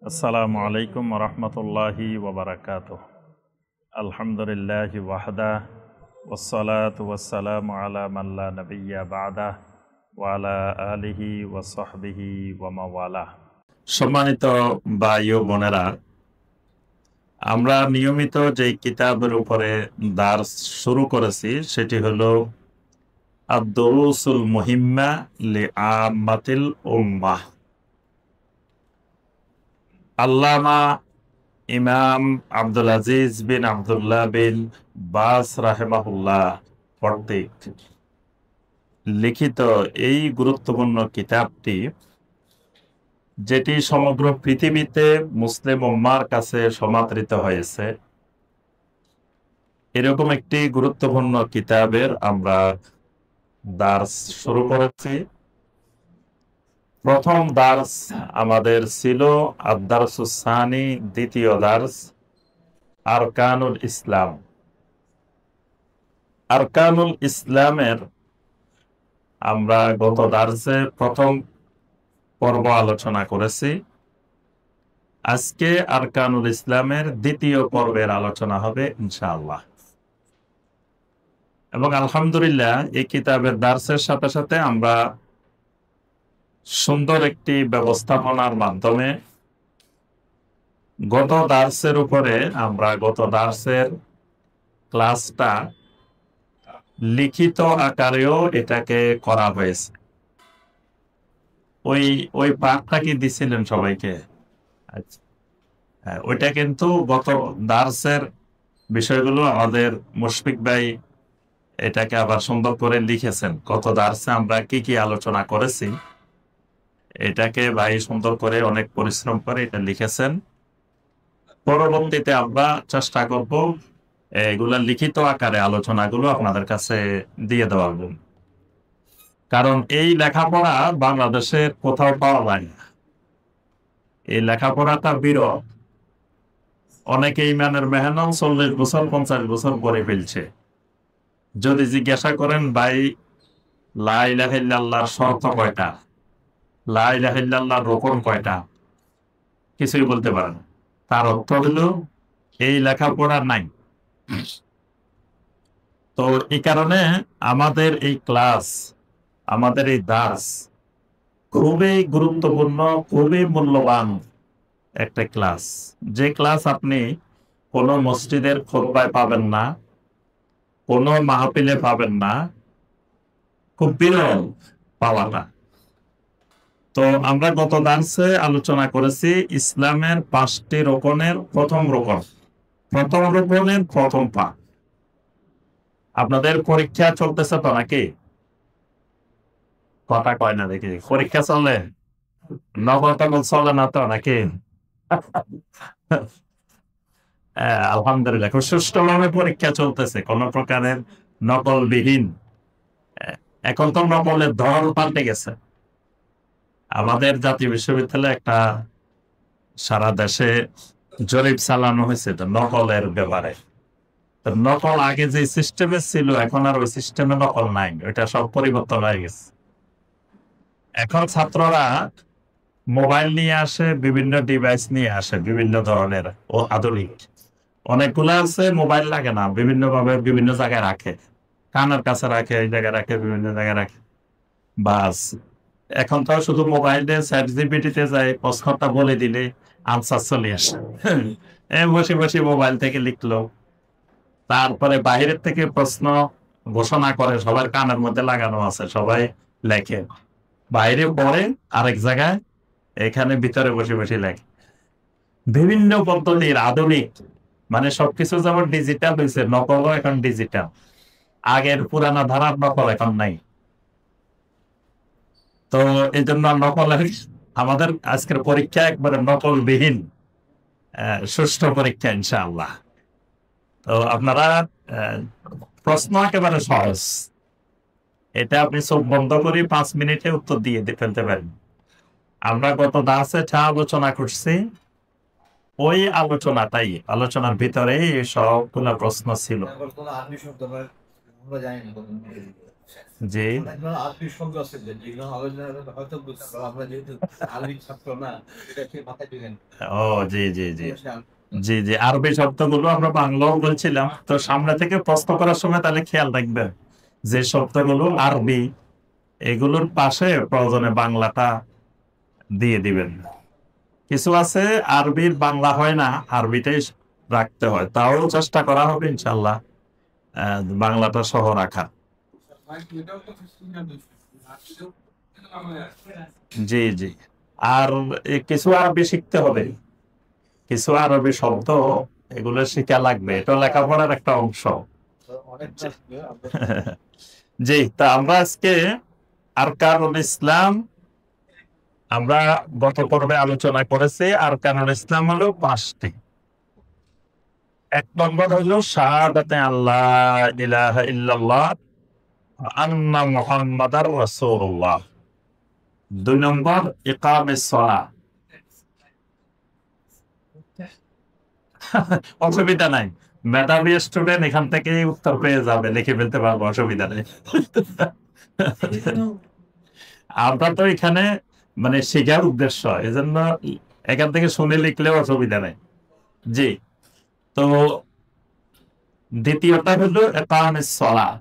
আসসালামু আলাইকুম রহমতুল্লাহি ওবরাকাতুহ। আলহামদুলিল্লাহি ওয়াহদা ওয়াসসালাতু ওয়াসসালামু আলা মান লা নাবিয়্যা বা'দা ওয়া আলা আলিহি ওয়া সাহবিহি ওয়া মাওয়ালা। সম্মানিত ভাই ও বোনেরা, আমরা নিয়মিত যে কিতাবের উপরে দার্স শুরু করেছি সেটি হলো আদ-দুরুসুল মুহিম্মা লিআম্মাতিল উম্মাহ। আল্লামা ইমাম আব্দুল আজিজ বিন আব্দুল্লাহ বিন বাস রাহেমাহুল্লাহ কর্তৃক লিখিত এই গুরুত্বপূর্ণ কিতাবটি, যেটি সমগ্র পৃথিবীতে মুসলিম উম্মার কাছে সমাদৃত হয়েছে, এরকম একটি গুরুত্বপূর্ণ কিতাবের আমরা দার্স শুরু করেছি। প্রথম দার্স আমাদের ছিল আদ-দারসুস সানি, দ্বিতীয় দার্স আরকানুল ইসলাম। আরকানুল ইসলামের আমরা গত দার্সে প্রথম পর্ব আলোচনা করেছি। আজকে আরকানুল ইসলামের দ্বিতীয় পর্বের আলোচনা হবে ইনশাআল্লাহ। এবং আলহামদুলিল্লাহ এই কিতাবের দার্সের সাথে সাথে আমরা সুন্দর একটি ব্যবস্থাপনার মাধ্যমে গত দার্সের ক্লাসটা লিখিত আকারেও এটাকে করা হয়েছে। ওই পাঠটা কি দিছিলেন সবাইকে? আচ্ছা, হ্যাঁ, ওইটা কিন্তু গত দার্সের বিষয়গুলো আমাদের মুশফিক ভাই এটাকে আবার সুন্দর করে লিখেছেন। গত দার্সে আমরা কি কি আলোচনা করেছি এটাকে ভাই সুন্দর করে অনেক পরিশ্রম করে এটা লিখেছেন। পরবর্তীতে আমরা চেষ্টা করব এগুলা লিখিত আকারে আলোচনাগুলো আপনাদের কাছে দিয়ে দেওয়ার জন্য, কারণ এই লেখাপড়া বাংলাদেশের কোথাও পাওয়া যায় না। এই লেখাপড়াটা বিরল। অনেকে ইমানের মেহনত 40 বছর 50 বছর করে ফেলছে। যদি জিজ্ঞাসা করেন ভাই লা ইলাহা ইল্লাল্লাহর শর্ত কয়টা, লা ইলাহা ইল্লাল্লাহর রুকন কয়টা, কিছুই বলতে পারে না। তার অর্থ হলো এই লেখাপড়া নাই। তো এই কারণে আমাদের এই ক্লাস, আমাদের এই দার্স খুবই গুরুত্বপূর্ণ, খুবই মূল্যবান একটা ক্লাস। যে ক্লাস আপনি কোনো মসজিদের খুতবায় পাবেন না, কোনো মাহফিলে পাবেন না, খুব বিরল পাওয়াটা। তো আমরা গত দার্সে আলোচনা করেছি ইসলামের 5টি রোকনের প্রথম রোকনের প্রথম পা। আপনাদের পরীক্ষা চলতেছে তো নাকি? কথা কয় না দেখি, পরীক্ষা চলে? নকল চলে না তো নাকি? আলহামদুলিল্লাহ, খুব সুষ্ঠুভাবে পরীক্ষা চলতেছে, কোন প্রকারের নকলবিহীন। এখন তো নকলের ধরন পাল্টে গেছে। আমাদের জাতীয় বিশ্ববিদ্যালয়ে একটা সারা দেশে জরিপ চালানো হয়েছে তো নকলের ব্যাপারে। নকল আগে যে সিস্টেমে ছিল এখন আর ওই সিস্টেমে নকল নাই, ওইটা সব পরিবর্তন হয়ে গেছে। এখন ছাত্ররা মোবাইল নিয়ে আসে, বিভিন্ন ডিভাইস নিয়ে আসে, বিভিন্ন ধরনের ও আধুনিক অনেকগুলো আছে। মোবাইল লাগে না, বিভিন্ন ভাবে বিভিন্ন জায়গায় রাখে, কানের কাছে রাখে, এই জায়গায় রাখে, বিভিন্ন জায়গায় রাখে, বাস। এখন তো শুধু মোবাইলে চ্যাটজিপিটিতে যায়, প্রশ্নটা বলে দিলে আনসার চলে আসে। বসে বসে মোবাইল থেকে লিখলো, তারপরে বাইরের থেকে প্রশ্ন ঘোষণা করে, সবার কানের মধ্যে লাগানো আছে, সবাই লেখে, বাইরে পড়ে আরেক জায়গায়, এখানে ভিতরে বসে বসে লেখে। বিভিন্ন পদ্ধতির আধুনিক, মানে সবকিছু যেমন ডিজিটাল হয়েছে, নকলও এখন ডিজিটাল। আগের পুরানা ধারার নকল এখন নাই। তো এই জন্য নকলের আমাদের আজকের পরীক্ষা একবারে নকলবিহীন সুষ্ঠু পরীক্ষা ইনশাআল্লাহ। তো আপনারা প্রশ্ন একেবারে সহজ, এটা আপনি চোখ বন্ধ করে 5 মিনিটে উত্তর দিয়ে ফেলতে পারেন। আমরা গত দাসে যা আলোচনা করছি ওই আলোচনার ভিতরে সবগুলা প্রশ্ন ছিল। জি আরবি শব্দ আছে যে যেগুলো হয়তো বুঝতে পারবো, আমরা যেহেতু আরবি ছাত্র না, এটা কি মাথায় দিবেন? ও জি জি জি জি জি আরবি শব্দগুলো আমরা বাংলাও বলছিলাম, তো সামনে থেকে প্রশ্ন করার সময় তাহলে খেয়াল রাখবেন যে শব্দগুলো আরবি এগুলোর পাশে প্রয়োজনে বাংলাটা দিয়ে দিবেন। কিছু আছে আরবির বাংলা হয় না, আরবিটাই রাখতে হয়, তাও চেষ্টা করা হবে ইনশাল্লাহ বাংলাটা সহ রাখা। জি জি আর কিছু আরবি শিখতে হবে, কিছু আরবি শব্দ এগুলো শিখা লাগবে, এটা লেখাপড়ার একটা অংশ। অনেক জি আসবে আমরা। জি, তা আমরা আজকে আরকানুল ইসলাম আমরা গত পর্বে আলোচনা করেছি। আরকানুল ইসলাম হলো 5টি। 1 নম্বর হলো শাহাদাতে আল্লাহ ইলাহা ইল্লাল্লাহ ওয়া আন্না মুহাম্মাদার রাসূলুল্লাহ। 2 নম্বর ইকামেস সালাহ। অসুবিধা নাই, মেধাবী স্টুডেন্ট এখান থেকে উত্তর পেয়ে যাবে, লিখে ফেলতে পারবো, অসুবিধা নেই। আমরা তো এখানে মানে শেখার উদ্দেশ্য, এজন্য এখান থেকে শুনে লিখলেও অসুবিধা নেই। জি, তো দ্বিতীয়টা হলো ইকামেস সালাহ,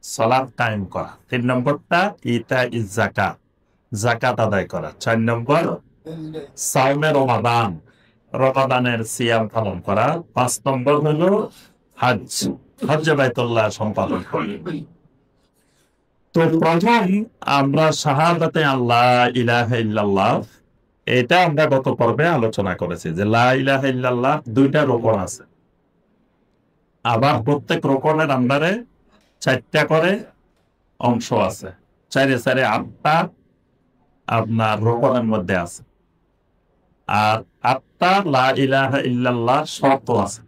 সালাত কায়েম করা। 3 নম্বরটা ইতা ইজ যাকাত, যাকাত আদায় করা। 4 নম্বর সাওমে রমাদান, রমাদানের সিয়াম পালন করা। 5 নম্বর হলো হজ, হজ্জে বাইতুল্লাহ সম্পাদন করা। তো প্রথম আমরা শাহাদাতে আল্লাহ ইলাহা ইল্লাল্লাহ, এটা আমরা গত পর্বে আলোচনা করেছি যে লা ইলাহা ইল্লাল্লাহ 2টা রোকন আছে, আবার প্রত্যেক রোকনের আন্ডারে 4টা করে অংশ আছে, 4 4 8টা আপনার রোকনের মধ্যে আছে, আর 8টা লা ইলাহা ইল্লাল্লাহ শর্ত আছে।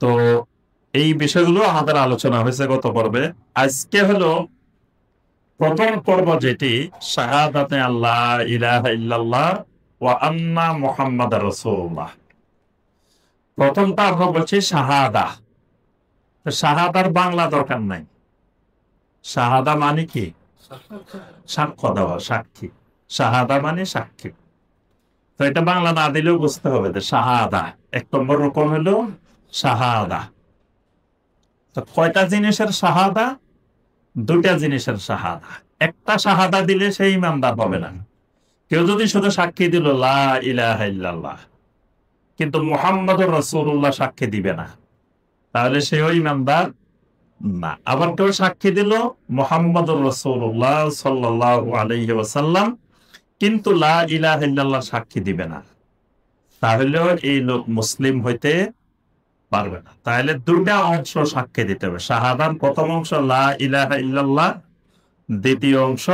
তো এই বিষয়গুলো আমাদের আলোচনা হয়েছে গত পর্বে। আজকে হলো প্রথম পর্ব, যেটি শাহাদাতে আল্লাহ ইলাহা ইল্লাল্লাহ ওয়া আন্না মুহাম্মাদার রাসূলুল্লাহ। প্রথমটা আমরা বলছি শাহাদা। তো শাহাদার বাংলা দরকার নাই। শাহাদা মানে কি? সাক্ষ্য দেওয়া, সাক্ষী। শাহাদা মানে সাক্ষী। তো এটা বাংলা না দিলেও বুঝতে হবে যে শাহাদা 1 নম্বর রকম হলো শাহাদা। তো কয়টা জিনিসের শাহাদা? 2টা জিনিসের শাহাদা। একটা শাহাদা দিলে সেই ইমানদার হবে না। কেউ যদি শুধু সাক্ষী দিল লা ইলাহা ইল্লাল্লাহ, কিন্তু মুহাম্মাদুর রাসূলুল্লাহ সাক্ষী দিবে না, তাহলে সেও ইমানদার না। আবার কেউ সাক্ষী দিল মুহাম্মাদুর রাসূলুল্লাহ সাল্লাল্লাহু আলাইহি ওয়াসাল্লাম, কিন্তু লা ইলাহা ইল্লাল্লাহ সাক্ষী দিবে না, তাহলেও এই লোক মুসলিম হইতে পারবে না। তাহলে 2টা অংশ সাক্ষী দিতে হবে। শাহাদার প্রথম অংশ লা ইলাহা ইল্লাল্লাহ, দ্বিতীয় অংশ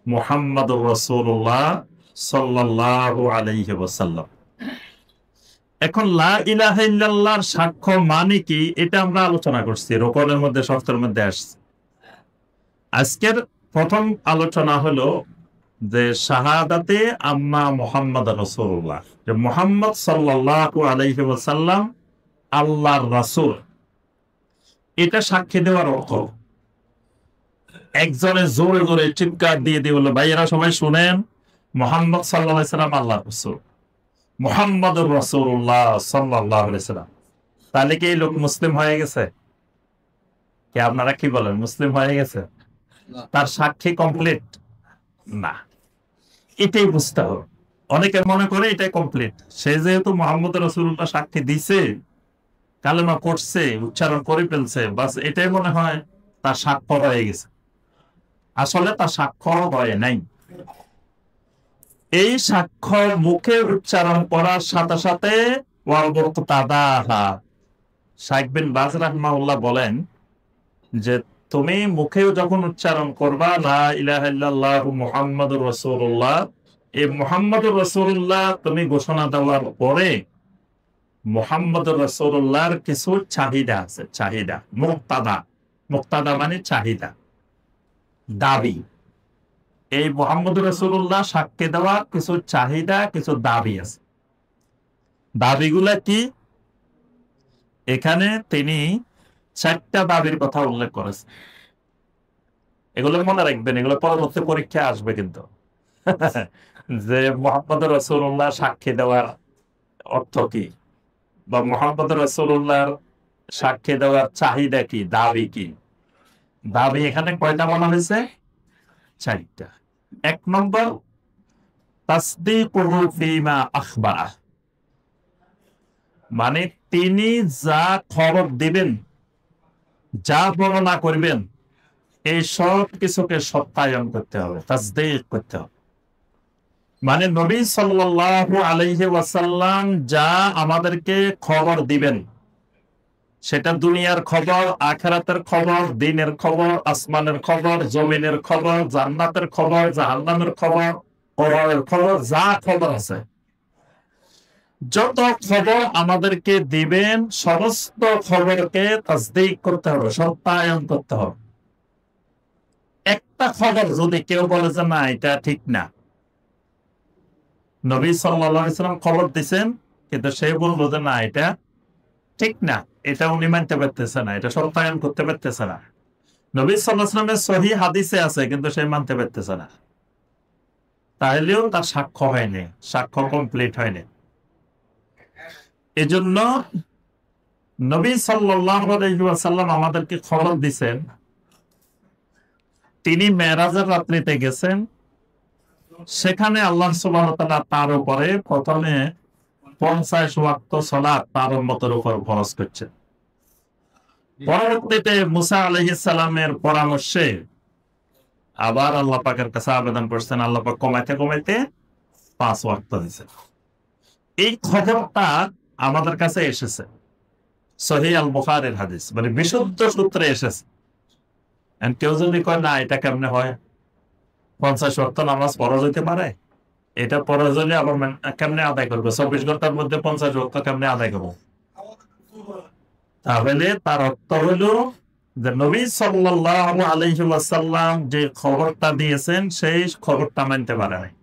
মুহাম্মাদুর রাসূলুল্লাহ সাল্লাল্লাহু আলাইহি ওয়াসাল্লাম। এখন লা ইলাহা ইল্লাল্লাহর সাক্ষ্য মানে কি, এটা আমরা আলোচনা করছি, রোকনের মধ্যে শর্তের মধ্যে আসছে। আজকের প্রথম আলোচনা হলো যে শাহাদাতে আম্মা মুহাম্মাদ রাসূলুল্লাহ, যে মুহাম্মদ সাল্লাল্লাহু আলাইহি ওয়াসাল্লাম আল্লাহর রাসূল, এটা সাক্ষী দেওয়ার অর্থ। একজনে জোরে জোরে চিৎকার দিয়ে দিয়ে বলল, ভাইয়েরা সবাই শুনেন, মুহাম্মদ সাল্লাল্লাহু আলাইহি সাল্লাম আল্লাহর রাসূল, মুহাম্মাদুর রাসূলুল্লাহ সাল্লাল্লাহু আলাইহি সাল্লাম। তাহলে কি এই লোক মুসলিম হয়ে গেছে? কি আপনারা কি বলেন, মুসলিম হয়ে গেছে? তার সাক্ষী কমপ্লিট না, এটাই বুঝতে হবে। অনেকে মনে করে এটাই কমপ্লিট, সে যেহেতু মুহাম্মদ রাসূলুল্লাহ সাক্ষী দিছে, কালেমা করছে, উচ্চারণ করে ফেলছে, বাস এটাই মনে হয় তার সাক্ষ্য হয়ে গেছে। আসলে তার সাক্ষ্য হয় নাই। এই সাক্ষ্য মুখে উচ্চারণ করার সাথে সাথে শাইখ বিন বাজ রাহমাহুল্লাহ বলেন যে তুমি মুখেও যখন উচ্চারণ করবা লা ইলাহা ইল্লাল্লাহু মুহাম্মাদুর রাসূলুল্লাহ, এই মুহাম্মাদুর রাসূলুল্লাহ তুমি ঘোষণা দেওয়ার পরে মুহাম্মাদুর রাসূলুল্লাহর কিছু চাহিদা আছে, চাহিদা, মুক্তাদা। মুক্তাদা মানে চাহিদা, দাবি। এই মুহাম্মাদুর রাসূলুল্লাহ সাক্ষ্য দেওয়া কিছু চাহিদা, কিছু দাবি আছে। দাবিগুলা কি? এখানে তিনি 4টা দাবির কথা উল্লেখ করেছেন। এগুলো মনে রাখবেন, এগুলো পরবর্তী পরীক্ষা আসবে কিন্তু। যে মোহাম্মদ রাসূলুল্লাহ সাক্ষী দেওয়ার অর্থ কি, বা মোহাম্মদ রাসূলুল্লাহর সাক্ষী দেওয়ার চাহিদা কি, দাবি কি। দাবি এখানে কয়টা বলা হয়েছে? 4টা। 1 নম্বর তাসদীকুহু ফীমা আখবারা, মানে তিনি যা খবর দিবেন, যা বর্ণনা করবেন, এই সব কিছুকে সত্যায়ন করতে হবে, তাসদীক করতে হবে। মানে নবী সাল্লাল্লাহু আলাইহি ওয়াসাল্লাম যা আমাদেরকে খবর দিবেন, সেটা দুনিয়ার খবর, আখিরাতের খবর, দিনের খবর, আসমানের খবর, জমিনের খবর, জান্নাতের খবর, জাহান্নামের খবর, কবরের খবর, যা খবর আছে, যত খবর আমাদেরকে দিবেন, সমস্ত খবরকে তাসদীক করতে হবে, সত্যায়ন করতে হবে। একটা খবর যদি কেউ বলে যে না এটা ঠিক না, নবী সাল্লাল্লাহু আলাইহি ওয়াসাল্লাম খবর দিয়েছেন কিন্তু সে বলল যে না এটা ঠিক না, এটা উনি মানতে পারতেছে না, এটা সত্যায়ন করতে পারতেছে না, নবী সাল্লাল্লাহু আলাইহি ওয়াসাল্লামের সহিহ হাদিসে আছে কিন্তু সে মানতে পারতেছে না, তাহলেও তার সাক্ষ্য হয়নি, সাক্ষ্য কমপ্লিট হয়নি। এজন্য নবী সাল্লাল্লাহু আলাইহি ওয়াসাল্লাম আমাদেরকে খবর দিয়েছেন, তিনি মেরাজের রাত্রিতে গেছেন, সেখানে আল্লাহ সুবহানাহু ওয়া তাআলা তার উপরে প্রথমে 50 ওয়াক্ত সালাত তার উম্মতের উপর ফরজ করছেন। পরবর্তীতে মুসা আলাইহিস সালামের পরামর্শে আবার আল্লাহ পাকের কাছে আবেদন করছেন, আল্লাহ পাক কমাইতে কমাইতে 5 ওয়াক্ত দিয়েছেন। এই খবরটা আমাদের কাছে এসেছে সহিহ আল বুখারীর হাদিস, মানে বিশুদ্ধ সূত্রে এসেছে। কেউ যদি কয় না এটা কেমনে হয়, 50 ওয়াক্ত নামাজ পড়া যেতে পারে, এটা পড়া জন্য আবার কেমনে আদায় করবে, 24 ঘন্টার মধ্যে 50 ওয়াক্ত কেমনে আদায় করবো, তাহলে তার অর্থ হলো যে নবী সাল্লাল্লাহু আলাইহি ওয়াসাল্লাম যে খবরটা দিয়েছেন সেই খবরটা মানতে পারে নাই,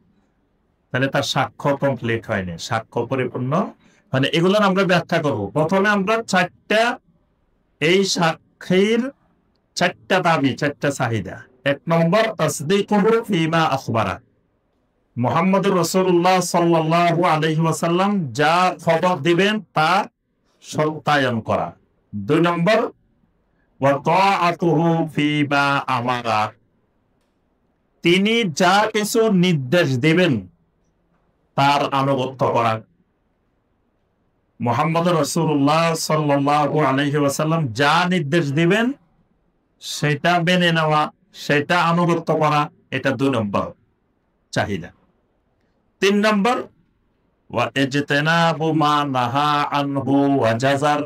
তাহলে তার সাক্ষ্য কমপ্লিট হয়নি, সাক্ষ্য পরিপূর্ণ মানে। এগুলো আমরা ব্যাখ্যা করব। প্রথমে আমরা 4টা এই সাক্ষীর 4টা দাবি, 4টা চাহিদা। 1 নম্বর তাসদীকুহু ফীমা আখবারা, মুহাম্মদুর রাসূলুল্লাহ সাল্লাল্লাহু আলাইহি ওয়াসাল্লাম যা খবর দিবেন তা সত্যায়ন করা। 2 নম্বর ওয়া তাআতুহু ফীমা আমারা, তিনি যা কিছু নির্দেশ দিবেন তার আনুগত্য করা। মুহাম্মদুর রাসূলুল্লাহ সাল্লাল্লাহু আলাইহি ওয়াসাল্লাম যা নির্দেশ দিবেন সেটা মেনে নেওয়া, সেটা আনুগত্য করা, এটা 2 নম্বর চাহিদা। 3 নম্বর ওয়া ইজতিনাবু মা নাহা আনহু ওয়া জাযার,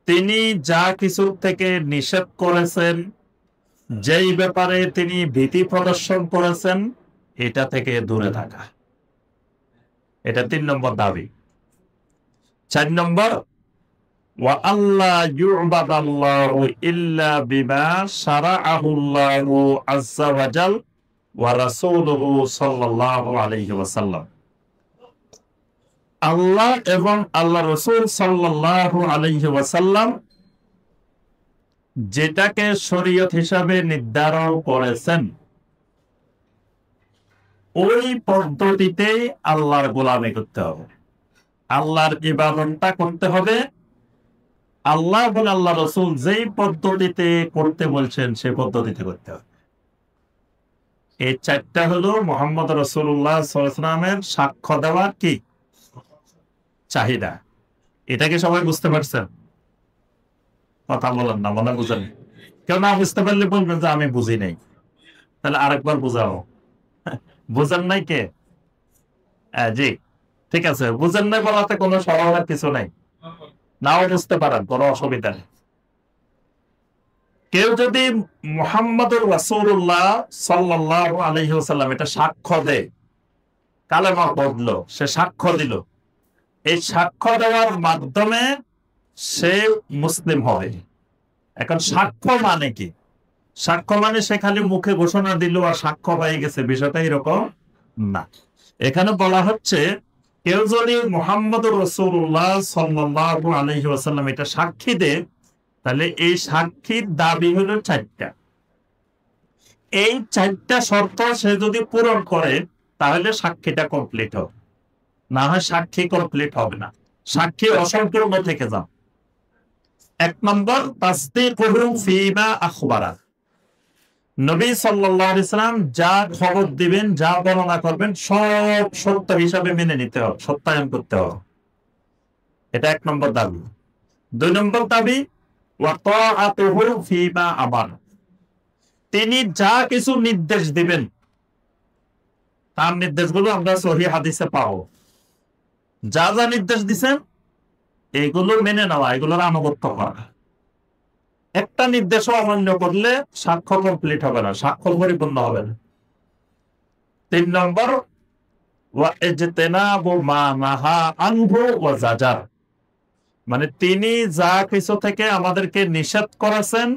তিনি যা কিছু থেকে নিষেধ করেছেন, যেই ব্যাপারে তিনি ভীতি প্রদর্শন করেছেন, এটা থেকে দূরে থাকা, এটা 3 নম্বর দাবি। 4 নম্বর ওয়া আল্লা ইউবাদাল্লাহু ইল্লা বিমা শারাআহুল্লাহু আযজা ওয়া জাল ওয়া রাসূলুহু সাল্লাল্লাহু আলাইহি ওয়াসাল্লাম, আল্লাহ এবং আল্লাহ রাসূল সাল্লাল্লাহু আলাইহি ওয়াসাল্লাম যেটাকে শরীয়ত হিসাবে নির্ধারণ করেছেন ওই পদ্ধতিতে আল্লাহর গোলামি করতে হবে, আল্লাহর ইবাদতটা করতে হবে। আল্লাহ এবং আল্লাহ রাসূল যেই পদ্ধতিতে করতে বলছেন সেই পদ্ধতিতে করতে হবে। এই 4টা হলো মুহাম্মদ রাসূলুল্লাহ সাল্লাল্লাহু আলাইহি ওয়াসাল্লামের সাক্ষ্য দেওয়ার কি চাহিদা। এটাকে সবাই বুঝতে পারছেন? কথা বলেন না, মনে বুঝেন। কেউ না বুঝতে পারলে বলবেন যে আমি বুঝি নাই, তাহলে আরেকবার বুঝাও। বুঝেন নাই কে? জি ঠিক আছে, বুঝেন নাই বলাতে কোনো সমস্যার কিছু নাই, নাও বুঝতে পারেন, কোনো অসুবিধা নেই। কেউ যদি মুহাম্মদুর রাসূলুল্লাহ সাল্লাল্লাহু আলাইহি ওয়াসাল্লাম এটা সাক্ষ্য দেয়, কালেমা পড়লো, সে সাক্ষ্য দিল, এই সাক্ষ্য দেওয়ার মাধ্যমে সে মুসলিম হবে। এখন সাক্ষ্য মানে কি? সাক্ষ্য মানে সে খালি মুখে ঘোষণা দিল আর সাক্ষ্য হয়ে গেছে, বিষয়টা এরকম না। এখানে বলা হচ্ছে কেউ যদি মুহাম্মদুর রাসূলুল্লাহ সাল্লাল্লাহু আলাইহি ওয়াসাল্লাম এটা সাক্ষী দেয়, তাহলে এই সাক্ষীর দাবি হলো 4টা। এই 4টা শর্ত সে যদি পূরণ করে তাহলে সাক্ষীটা কমপ্লিট হবে, না হয় সাক্ষী কমপ্লিট হবে না, সাক্ষী অসম্পূর্ণ থেকে যান। 1 নম্বর তাসদীকুহু ফীমা আখবারা, নবী সাল্লাল্লাহু আলাইহি সাল্লাম যা খবর দিবেন, যা বর্ণনা করবেন সব সত্য হিসাবে মেনে নিতে হবে, সত্যায়ন করতে হবে। এটা 1 নম্বর দাবি। 2 নম্বর দাবি ওয়া তাআতুহু ফীমা আমারা, তিনি যা কিছু নির্দেশ দিবেন তার নির্দেশগুলো আমরা সহিহ হাদিসে পাবো। যা যা নির্দেশ দিবেন এগুলো মেনে নেওয়া, এগুলোর আনুগত্য করা। একটা নির্দেশও অমান্য করলে সাক্ষ্য কমপ্লিট হবে না, সাক্ষ্য পরিপূর্ণ হবে না। 3 নম্বর ওয়া ইজতিনাবু মা নাহা আনহু ওয়া জাজার, মানে তিনি যা কিছু থেকে আমাদেরকে নিষেধ করেছেন,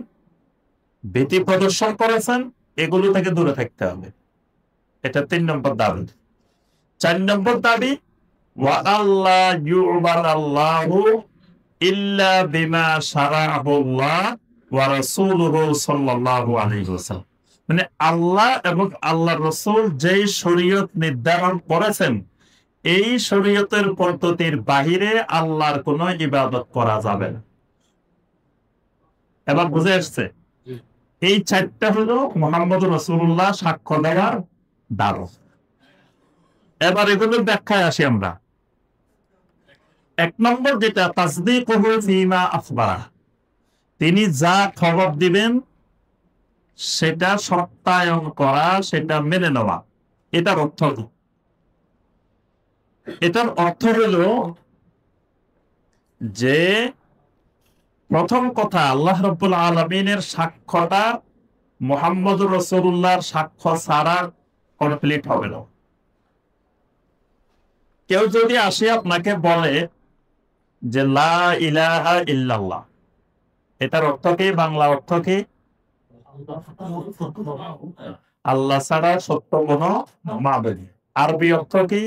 ভীতি প্রদর্শন করেছেন, এগুলো থেকে দূরে থাকতে হবে। এটা 3 নম্বর দাবি। 4 নম্বর দাবি ওয়া আল্লা ইউবাদাল্লাহু ইল্লা বিমা শারাআহুল্লাহ ওয়া রাসূলুহু সাল্লাল্লাহু আলাইহি ওয়াসাল্লাম, মানে আল্লাহ এবং আল্লাহর রাসূল যেই শরীয়ত নির্ধারণ করেছেন এই শরীয়তের পদ্ধতির বাহিরে আল্লাহর কোনো ইবাদত করা যাবে না। এবার বুঝে আসছে? এই 4টা হলো মুহাম্মদ রাসূলুল্লাহ সাক্ষ্য দেওয়ার দারো। এবার এগুলোর ব্যাখ্যায় আসি আমরা। 1 নম্বর যেটা তাসদীকুহু ফীমা আখবারা, তিনি যা খবর দিবেন সেটা সত্যায়ন করা, সেটা মেনে নেওয়া। এটার অর্থ কি? এটার অর্থ হলো যে প্রথম কথা, আল্লাহ রাব্বুল আলামিনের সাক্ষ্যটা মুহাম্মদুর রাসূলুল্লাহর সাক্ষ্য ছাড়া কমপ্লিট হবে না। কেউ যদি আসে আপনাকে বলে যে লা ইলাহা ইল্লাল্লাহ, এটার অর্থ কি? বাংলা অর্থ কি? আল্লাহ ছাড়া সত্য কোনো মাবুদ। আরবি অর্থ কি?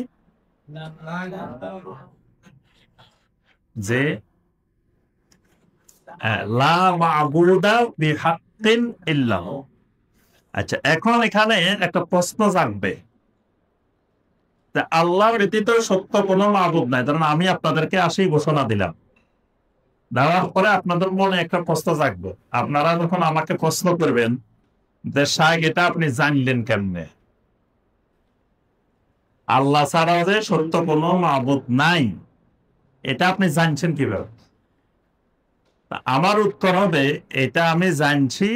যে লা মা'বুদা বিহাক্কিন ইল্লাল্লাহ। আচ্ছা, এখন এখানে একটা প্রশ্ন জাগবে, আল্লাহ ব্যতীত সত্য কোনো মাবুদ নাই। ধরুন আমি আপনাদেরকে আসি ঘোষণা দিলাম, দেওয়ার পরে আপনাদের মনে একটা প্রশ্ন জাগবে। আপনারা যখন আমাকে প্রশ্ন করবেন যে শাইখ এটা আপনি জানলেন কেমনে? আল্লাহ ছাড়া যে সত্য কোনো মাবুদ নাই এটা আপনি জানছেন কিভাবে? আমার উত্তর হবে, এটা আমি জানছি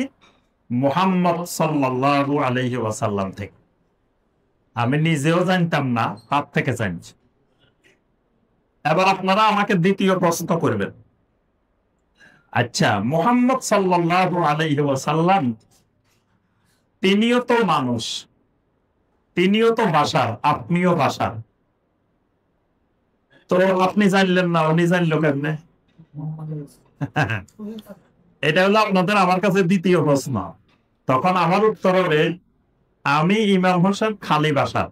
মুহাম্মদ সাল্লাল্লাহু আলাইহি ওয়াসাল্লাম থেকে। আমি নিজেও জানতাম না, তার থেকে জানছি। এবার আপনারা আমাকে দ্বিতীয় প্রশ্ন করবেন, আচ্ছা মুহাম্মদ সাল্লাল্লাহু আলাইহি ওয়াসাল্লাম তিনিও তো মানুষ, তিনিও তো বাশার, আপনিও বাশার, তো আপনি জানলেন না, উনি জানলো কেমনে? এটা হলো আপনাদের আমার কাছে দ্বিতীয় প্রশ্ন। তখন আমার উত্তর হবে, আমি ইমাম হোসেন খালি বাশার,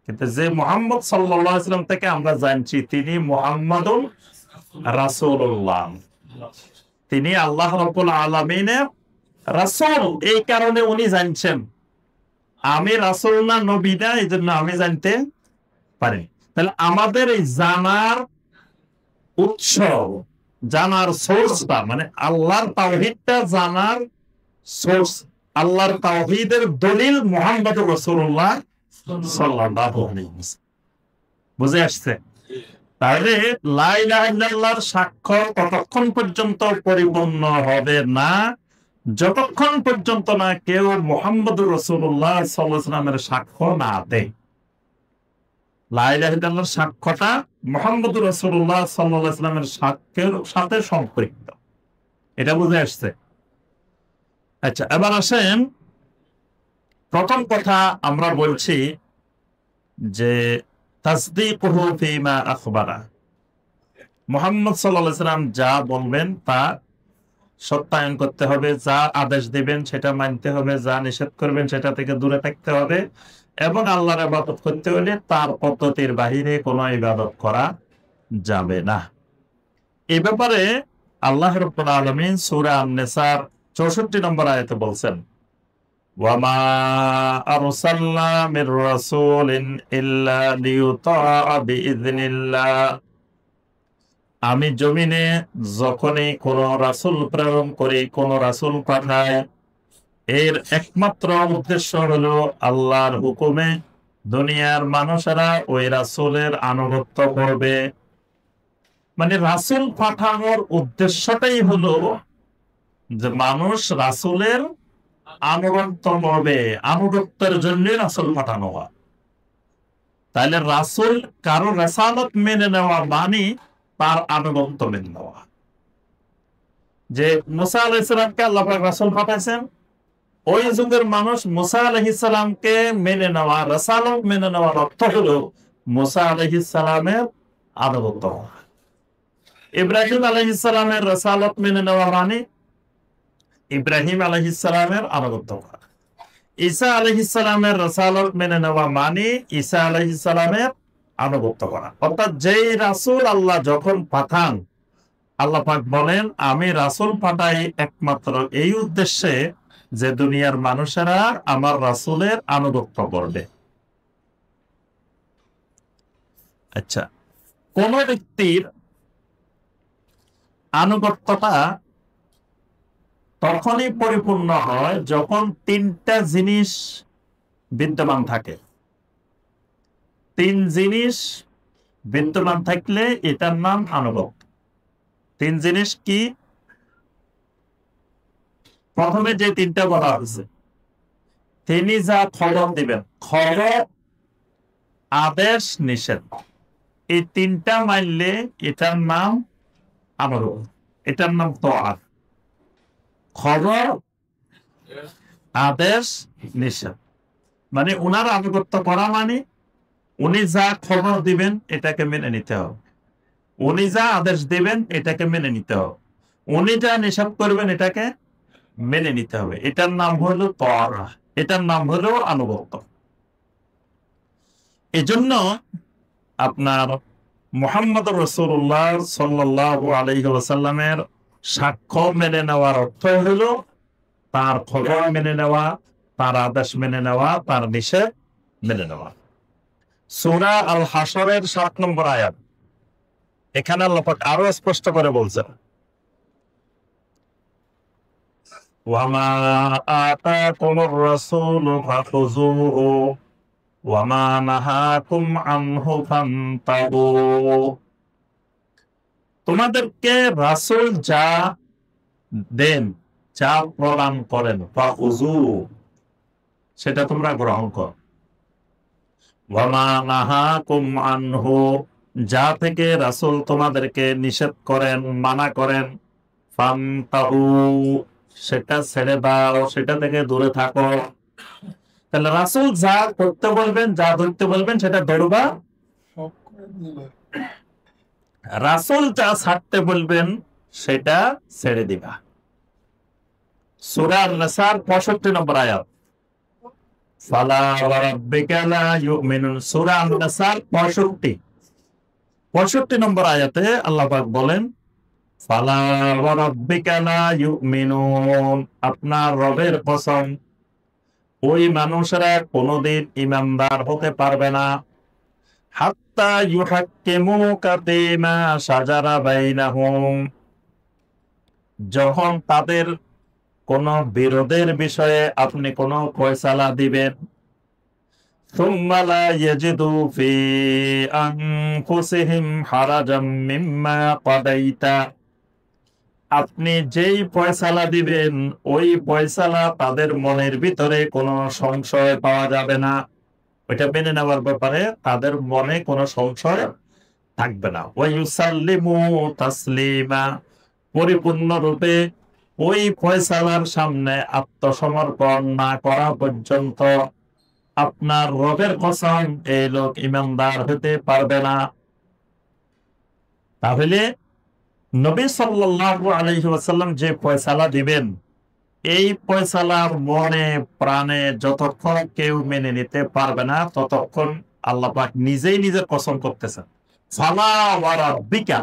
কিন্তু যে মুহাম্মদ সাল্লাল্লাহু আলাইহি ওয়াসাল্লাম থেকে আমরা জানছি তিনি মুহাম্মাদুর রাসূলুল্লাহ, তিনি আল্লাহ রাব্বুল আলামিনের রাসূল। এই কারণে উনি জানছেন। আমি রাসূল না, নবী না, এই জন্য আমি জানতে পারি। তাহলে আমাদের এই জানার উৎস, জানার সোর্সটা, মানে আল্লাহর তাওহীদটা জানার সোর্স, আল্লাহর তাওহীদের দলিল মুহাম্মদুর রাসূলুল্লাহ সাল্লাল্লাহু আলাইহি ওয়াসাল্লাম। বুঝে আসছে? তাহলে লা ইলাহা ইল্লাল্লাহর সাক্ষ্য ততক্ষণ পর্যন্ত পরিপূর্ণ হবে না যতক্ষণ পর্যন্ত না কেউ মুহাম্মদুর রাসূলুল্লাহ সাল্লাল্লাহু আলাইহি ওয়াসাল্লামের সাক্ষ্য না দেয়। লা ইলাহা ইল্লাল্লাহর সাক্ষ্যটা মুহাম্মদুর রাসূলুল্লাহ সাল্লাল্লাহু আলাইহি ওয়াসাল্লামের সাক্ষ্যের সাথে সম্পৃক্ত। এটা বুঝে আসছে? আচ্ছা, এবার আসেন, প্রথম কথা আমরা বলছি যে তাসদীকুহু ফীমা আখবারা, মুহাম্মদ সাল্লাল্লাহু আলাইহি ওয়াসাল্লাম যা বলবেন তা সত্যায়ন করতে হবে, যা আদেশ দিবেন সেটা মানতে হবে, যা নিষেধ করবেন সেটা থেকে দূরে থাকতে হবে, এবং আল্লাহর ইবাদত করতে হলে তার পদ্ধতির বাহিরে কোনো ইবাদত করা যাবে না। এই ব্যাপারে আল্লাহ রাব্বুল আলামিন সূরা আন-নিসার 64 নম্বর আয়াতে বলছেন, ওয়ামা আরসালনা মির রাসূলিন ইল্লা লিইউতাআ বিইযনিল্লাহ। আমি জমিনে যখনই কোন রাসূল প্রেরণ করি, কোন রাসূল পাঠাই, এর একমাত্র উদ্দেশ্য হলো আল্লাহর হুকুমে দুনিয়ার মানুষেরা ওই রাসূলের আনুগত্য করবে। মানে রাসূল পাঠানোর উদ্দেশ্যটাই হলো যে মানুষ রাসূলের আনুগত্য করবে, আনুগত্যের জন্য রাসূল পাঠানো হয়। তাহলে রাসূল কারো রিসালাত মেনে নেওয়া মানে তার আনুগত্য মেনে নেওয়া। যে মুসা আলাইহিস সালামকে আল্লাহ পাক রাসূল পাঠাইছেন, ওই যুগের মানুষ মুসা আলাইহিস সালামকে মেনে নেওয়া, রিসালাত মেনে নেওয়ার অর্থ হলো মুসা আলাইহিস সালামের আনুগত্য করা। ইব্রাহিম আলাইহিস সালামের রিসালাত মেনে নেওয়া মানে ইব্রাহিম আলাইহিস সালামের আনুগত্য করা। ঈসা আলাইহিস সালামের রিসালাত মেনে নেওয়া মানে ঈসা আলাইহিস সালামের আনুগত্য করা। অর্থাৎ যেই রাসূল আল্লাহ যখন পাঠান, আল্লাহ পাক বলেন আমি রাসূল পাঠাই একমাত্র এই উদ্দেশ্যে যে দুনিয়ার মানুষেরা আমার রাসূলের আনুগত্য করবে। আচ্ছা, কোন ব্যক্তির আনুগত্যটা তখনই পরিপূর্ণ হয় যখন তিনটা জিনিস বিদ্যমান থাকে। তিন জিনিস বিদ্যমান থাকলে এটার নাম আনুগত্য। তিন জিনিস কি? প্রথমে যে তিনটা বলা হয়েছে, তিনি যা খবর দিবেন, খবর, আদেশ, নিষেধ, এই তিনটা মানলে এটার নাম আনুগত্য, এটার নাম তাআত। খবর, আদেশ, নিষেধ, মানে উনার আনুগত্য করা মানে উনি যা খবর দিবেন এটাকে মেনে নিতে হবে, উনি যা আদেশ দিবেন এটাকে মেনে নিতে হবে, উনি যা নিষেধ করবেন এটাকে মেনে নিতে হবে। এটার নাম হলো তাআত, এটার নাম হলো আনুগত্য। এজন্য আপনার মুহাম্মদ রাসূলুল্লাহ সাল্লাল্লাহু আলাইহি ওয়াসাল্লামের সাক্ষ্য মেনে নেওয়ার অর্থ হলো তার খবর মেনে নেওয়া, তার আদেশ মেনে নেওয়া, তার নিষেধ মেনে নেওয়া। সূরা আল হাশরের ৭ নম্বর আয়াত, এখানে আল্লাহ পাক আরো স্পষ্ট করে বলছেন, ওয়ামা আতাকুমুর রাসূলু ফাখুযুহু ওয়ামা নাহাকুম আনহু ফান্তাহু। তোমাদেরকে রাসূল যা দেন, যা প্রদান করেন, ফাখুযুহু, সেটা তোমরা গ্রহণ করো। ওয়ামা নাহাকুম আনহু, যা থেকে রাসূল তোমাদেরকে নিষেধ করেন, মানা করেন, ফান্তাহু, সেটা ছেড়ে দাও, সেটা থেকে দূরে থাকো। তাহলে রাসূল যা করতে বলবেন, যা ধরতে বলবেন সেটা ধরবা, রাসূল যা ছাড়তে বলবেন সেটা ছেড়ে দিবা। সূরা আন-নিসার 65 নম্বর আয়াত, ফালা ওয়া রাব্বিকা লা ইউমিনুন। সূরা আন-নিসার 65 নম্বর আয়াতে আল্লাহ পাক বলেন, ফালা ওয়া রাব্বিকা লা ইউমিনুন, আপনার রবের কসম, ওই মানুষেরা কোনদিন ঈমানদার হতে পারবে না, হাত্তা ইউহাক্কিমুকা ফীমা শাজারা বাইনাহুম, যখন তাদের কোন বিরোধের বিষয়ে আপনি কোন ফয়সালা দিবেন, সুম্মা লা ইয়াজিদু ফি আনফুসিহিম হারাজাম মিম্মা কাদাইতা, আপনি যেই ফয়সালা দিবেন ওই ফয়সালা তাদের মনের ভিতরে কোনো সংশয় পাওয়া যাবে না, ওইটা মেনে নেওয়ার ব্যাপারে তাদের মনে কোনো সংশয় থাকবে না। ওয়া ইউসাল্লিমু তাসলিমা, পরিপূর্ণরূপে ওই ফয়সালার সামনে আত্মসমর্পণ না করা পর্যন্ত আপনার রবের কসম এই লোক ঈমানদার হতে পারবে না। তাহলে নবী সাল্লাল্লাহু আলাইহি ওয়াসাল্লাম যে ফয়সালা দিবেন, এই ফয়সালার মনে প্রাণে যতক্ষণ কেউ মেনে নিতে পারবে না ততক্ষণ আল্লাহ পাক নিজেই নিজের কসম করতেছেন, ফালা ওয়া রাব্বিকা,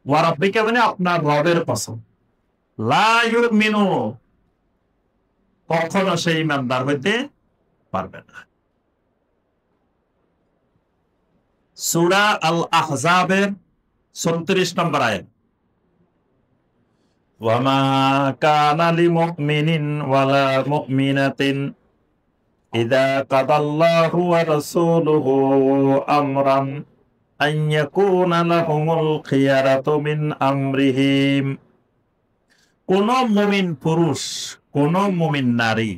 ওয়া রাব্বিকা মানে আপনার রবের কসম, লা ইউমিনু, কখনো সেই ইমানদার হইতে পারবে না। সূরা আল আহজাবের 36 নম্বর আয়াত, ওয়ামা কানা লিমুমিনিন ওয়ালা মুমিনাতিন ইযা কাদাল্লাহু ওয়া রাসূলুহু আমরান আন ইয়াকুনা লাহুমুল খিয়ারাতু মিন আমরিহিম। কোন মুমিন পুরুষ, কোন মুমিন নারী,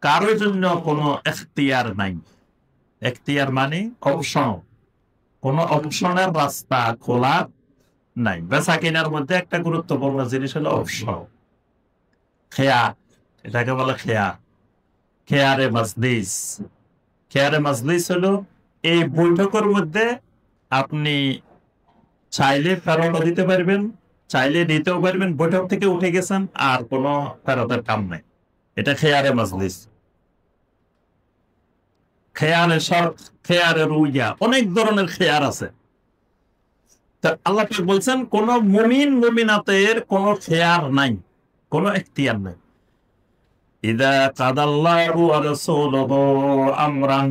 কারোর জন্য কোনো এখতিয়ার নাই। এখতিয়ার মানে অপশন, কোন অপশনের রাস্তা খোলা নাই। বেচা কেনার মধ্যে একটা গুরুত্বপূর্ণ জিনিস হলো অপশন, খেয়ার, এটাকে বলে খেয়ার, খেয়ারে মাজলিস। খেয়ারে মাজলিস হলো এই বৈঠকের মধ্যে আপনি চাইলে ফেরত দিতে পারবেন, চাইলে নিতেও পারবেন, বৈঠক থেকে উঠে গেছেন আর কোনো ফেরতের কাম নাই, এটা খেয়ারে মাজলিস। খেয়ারে শর্ত, খেয়ারে রুইয়া, অনেক ধরনের খেয়ার আছে। আল্লাহ বলছেন কোন মুমিন মুমিনাতের কোন খেয়ার নাই, কোন এখতিয়ার নাই। ইযা কাদাল্লাহু ওয়া রাসূলুহু আমরান,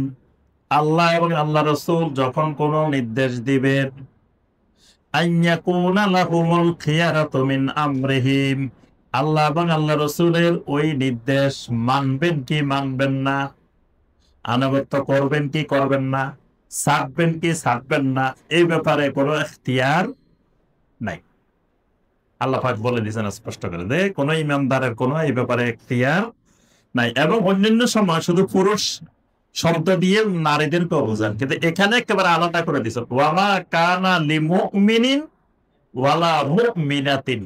আল্লাহ এবং আল্লাহ রাসূল যখন কোন নির্দেশ দিবেন, আন ইয়াকুনা লাহুমুল খিয়ারাতু মিন আমরিহিম, আল্লাহ এবং আল্লাহ রাসূলের ওই নির্দেশ মানবেন কি মানবেন না, আনুগত্য করবেন কি করবেন না, ছাড়বেন কি ছাড়বেন না, এই ব্যাপারে কোনো এখতিয়ার নাই। আল্লাহ পাক বলে দিয়েছেন স্পষ্ট করে যে কোন ইমানদারের কোনো এই ব্যাপারে এখতিয়ার নাই। এবং অন্যান্য সময় শুধু পুরুষ শব্দ দিয়ে নারীদেরকে বোঝান, কিন্তু এখানে একেবারে আলাদা করে দিয়েছেন, ওয়ামা কানা লিমুমিনিন ওয়ালা মুমিনাতিন।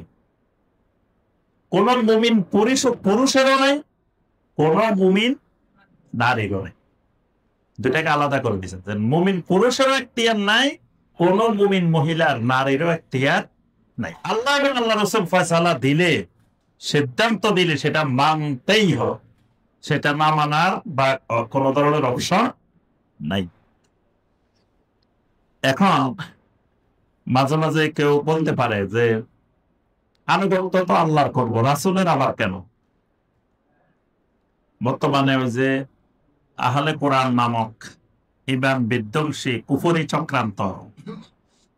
কোন মুমিন পুরুষেরও নাই, কোন মুমিন নারীরও নাই। দুটাকে আলাদা করে দিয়েছেন। মুমিন পুরুষেরও এখতিয়ার নাই, কোন মুমিন মহিলার নারীরও এখতিয়ার নাই। আল্লাহ এবং আল্লাহ রাসূল ফয়সালা দিলে, সিদ্ধান্ত দিলে সেটা মানতেই হবে, সেটা না মানার বা কোন ধরনের অপশন নাই। এখন মাঝে মাঝে কেউ বলতে পারে যে আনুগত্য তো আল্লাহর করবো, রাসূলের আবার কেন? বর্তমানে ওই যে আহলে কোরআন নামক ইমান বিধ্বংসী কুফরি চক্রান্ত,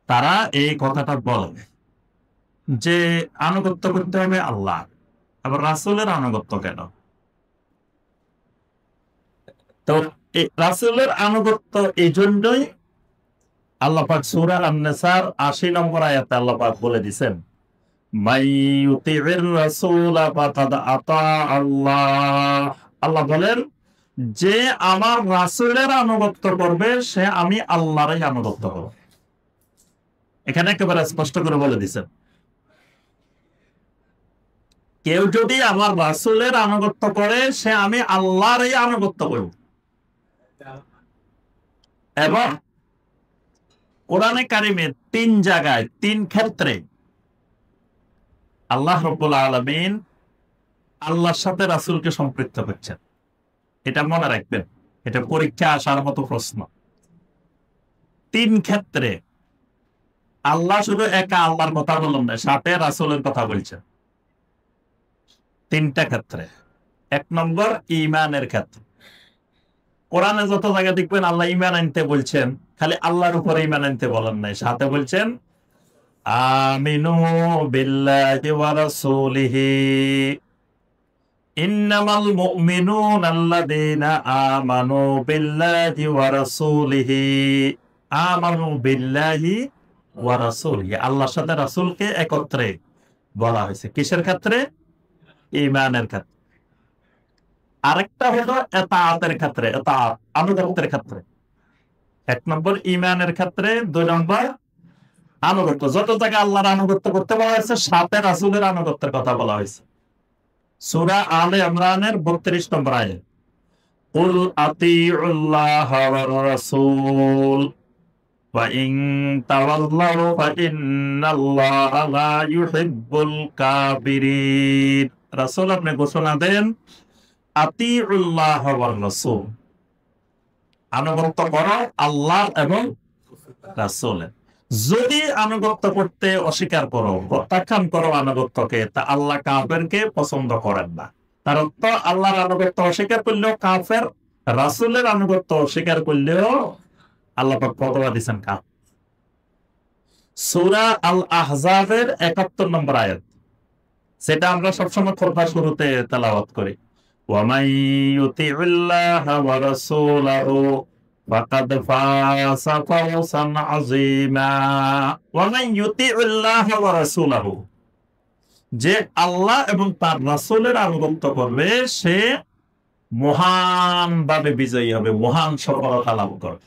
তারা এই কথাটা বলে যে আনুগত্য করতে হবে আল্লাহ, আবার রাসূলের আনুগত্য কেন? তো রাসূলের আনুগত্য এই জন্যই আল্লাহ পাক সূরা আন-নিসার ৮০ নম্বর আয়াতে আল্লাহ পাক বলে দিয়েছেন, মান ইউতিইর রাসূলা ফাকাদ আতা আল্লাহ। আল্লাহ বলেন যে আমার রাসূলের আনুগত্য করবে সে আমি আল্লাহরই আনুগত্য করব। এখানে একেবারে স্পষ্ট করে বলে দিয়েছেন, কেউ যদি আমার রাসূলের আনুগত্য করে সে আমি আল্লাহরই আনুগত্য করব। এবং কোরআনে কারিমে ৩ জায়গায় ৩ ক্ষেত্রে আল্লাহ রাব্বুল আলামিন আল্লাহর সাথে রাসূলকে সম্পৃক্ত করছেন। এটা মনে রাখবেন, এটা পরীক্ষা আসার মতো প্রশ্ন। ৩ ক্ষেত্রে আল্লাহ শুধু একা আল্লাহর কথা বলেন না, সাথে রাসূলের কথা বলছেন। ৩টা ক্ষেত্রে। ১ নম্বর ঈমানের ক্ষেত্রে। কোরআনে যত জায়গা দেখবেন আল্লাহ ঈমান আনতে বলছেন, খালি আল্লাহর উপরে ঈমান আনতে বলেন নাই, সাথে বলছেন আমিনু বিল্লাহি ওয়া রাসূলিহি ইন্নামাল মুমিনুনা আল্লাযীনা আমানু বিল্লাহি ওয়া রাসূলিহি। আমানু বিল্লাহি ওয়া রাসূলিহি, আল্লাহর সাথে রাসূলকে একত্রে বলা হয়েছে। কিসের ক্ষেত্রে? ঈমানের ক্ষেত্রে। আরেকটা হলো ইতাআতের ক্ষেত্রে, ইতাআত আনুগত্যের ক্ষেত্রে। ১ নম্বর ঈমানের ক্ষেত্রে, ২ নম্বর আনুগত্য। যত জায়গায় আল্লাহর আনুগত্য করতে বলা হয়েছে, সাথে রাসূলের আনুগত্যের কথা বলা হয়েছে। সূরা আলে ইমরানের ৩২ নম্বর আয়াত, কুল আতিউল্লাহ ওয়ার রাসূল ওয়া ইন তাওয়াল্লাউ ফাইন্নাল্লাহা লা ইউহিব্বুল কাফিরিন। রাসূল আপনি ঘোষণা দেন আতিউল্লাহ ওয়ার রাসূল, আনুগত্য করো আল্লাহ এবং রাসূলের। যদি আনুগত্য করতে অস্বীকার করো, প্রত্যাখ্যান করো আনুগত্যকে, তা আল্লাহ কাফেরকে পছন্দ করেন না। তার অর্থ আল্লাহর আনুগত্য অস্বীকার করলেও কাফের, রাসূলের আনুগত্য অস্বীকার করলেও আল্লাহ পাক ফতোয়া দিয়েছেন কাফের। সূরা আল আহজাবের ৭১ নম্বর আয়াত, সেটা আমরা সবসময় খুতবার শুরুতে তেলাওয়াত করি। ওয়ামান ইউতিউল্লাহা ওয়া রাসূলাহু ফাকাদ ফাযা ফাওজান আযীমা। ওয়ামান ইউতিউল্লাহা ওয়া রাসূলাহু, যে আল্লাহ এবং তার রাসূলের আনুগত্য করবে সে মহানভাবে বিজয়ী হবে, মহান সফলতা লাভ করবে।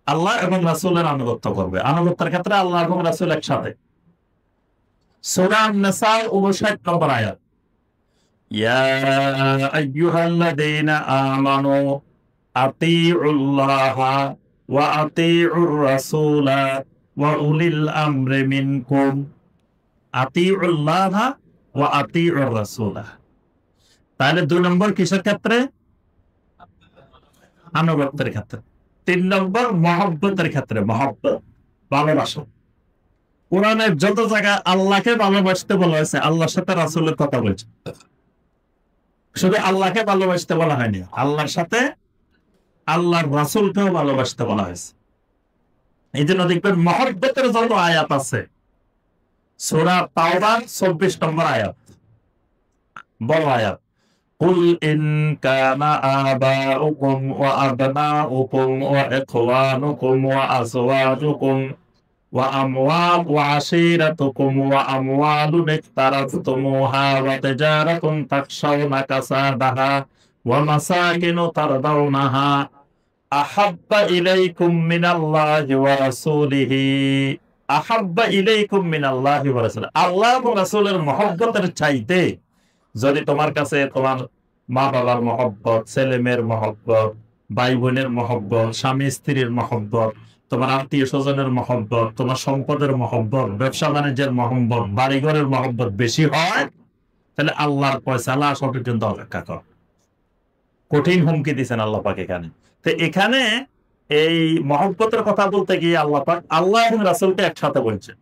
আল্লাহ এবং রাসূলের আনুগত্য করবে, আনুগত্যের ক্ষেত্রে আল্লাহ এবং রাসূল একসাথে। সূরা আন-নিসা ৫৯ নম্বর আয়াত, ইয়া আইয়ুহাল্লাযীনা আমানু আতিউল্লাহা ওয়া আতিউর রাসূলা ওয়া উলিল আমরি মিনকুম। আতিউল্লাহা ওয়া আতিউর রাসূলা, তাহলে ২ নম্বর কিসের ক্ষেত্রে? আনুগত্যের ক্ষেত্রে। ৩ নম্বর মহব্বতের ক্ষেত্রে, মহব্বত ভালোবাসা। কোরআনে যত জায়গায় আল্লাহকে ভালোবাসতে বলা হয়েছে, আল্লাহর সাথে রাসূলের কথা বলছে, শুধু আল্লাহকে ভালোবাসতে বলা হয়নি, আল্লাহর সাথে আল্লাহর রাসূলকেও ভালোবাসতে বলা হয়েছে। এই জন্য দেখবেন মহব্বতের যত আয়াত আছে, সূরা তাওবার ২৪ নম্বর আয়াত, বড় আয়াত, কুল ইন কানা আবাউকুম ওয়া আবনাউকুম ওয়া ইখওয়ানুকুম ওয়া আযওয়াজুকুম ওয়া আমওয়াল ওয়া আশীরাতুকুম ওয়া আমওয়ালুন ইকতারাফতুমুহা ওয়া তিজারাতুন তাখশাউনা কাসাদাহা ওয়া মাসাকিনু তারদাউনাহা আহাব্বা ইলাইকুম মিনাল্লাহি ওয়া রাসূলিহি। আহাব্বা ইলাইকুম মিনাল্লাহি ওয়া রাসূলিহি, আল্লাহ এবং রাসূলের মহব্বতের চাইতে যদি তোমার কাছে তোমার মা বাবার মহব্বত, ছেলে মেয়ের মহব্বত, ভাই বোনের মহব্বত, স্বামী স্ত্রীর মহব্বত, তোমার আত্মীয় স্বজনের মহব্বত, তোমার সম্পদের মহব্বত, ব্যবসা বাণিজ্যের মহব্বত, বাড়িঘরের মহব্বত বেশি হয়, তাহলে আল্লাহর ফয়সালা আসা পর্যন্ত অপেক্ষা কর। কঠিন হুমকি দিচ্ছেন আল্লাহ পাক এখানে। তো এখানে এই মহব্বতের কথা বলতে গিয়ে আল্লাহ পাক আল্লাহ এবং রাসূলকে একসাথে বলছেন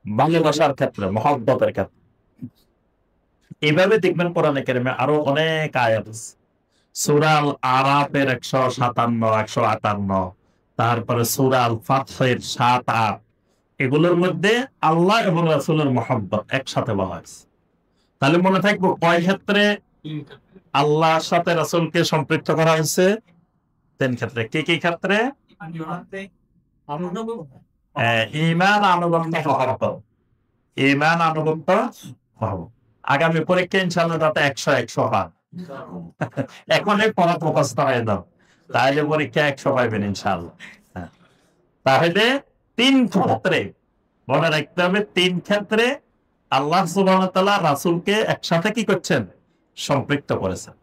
ভালোবাসার ক্ষেত্রে, মহব্বতের ক্ষেত্রে। এইভাবে দেখবেন কোরআনে কারিমে আরো অনেক আয়াত আছে। সূরা আল আরাফের ১৫৭, ১৫৮, তারপরে সূরা আল ফাতহের ৭-৮, এগুলোর মধ্যে আল্লাহ এবং রাসূলের মহব্বত একসাথে বলা হয়েছে। তাহলে মনে থাকবো কয় ক্ষেত্রে আল্লাহর সাথে রাসূলকে সম্পৃক্ত করা হয়েছে? ৩ ক্ষেত্রে। কি কি ক্ষেত্রে? ঈমান, আনুগত্য, মহব্বত। ঈমান, আনুগত্য, মহব্বত। আগামী পরীক্ষা ইনশাআল্লাহ তাতে ১০০ পান। এখনই পড়া মুখস্থ হয়ে দাও, তাহলে পরীক্ষা ১০০ পাইবেন ইনশাআল্লাহ। তাহলে ৩ ক্ষেত্রে মনে রাখতে হবে, ৩ ক্ষেত্রে আল্লাহ সুবহানাহু ওয়া তাআলা রাসূলকে একসাথে কি করছেন? সম্পৃক্ত করেছেন।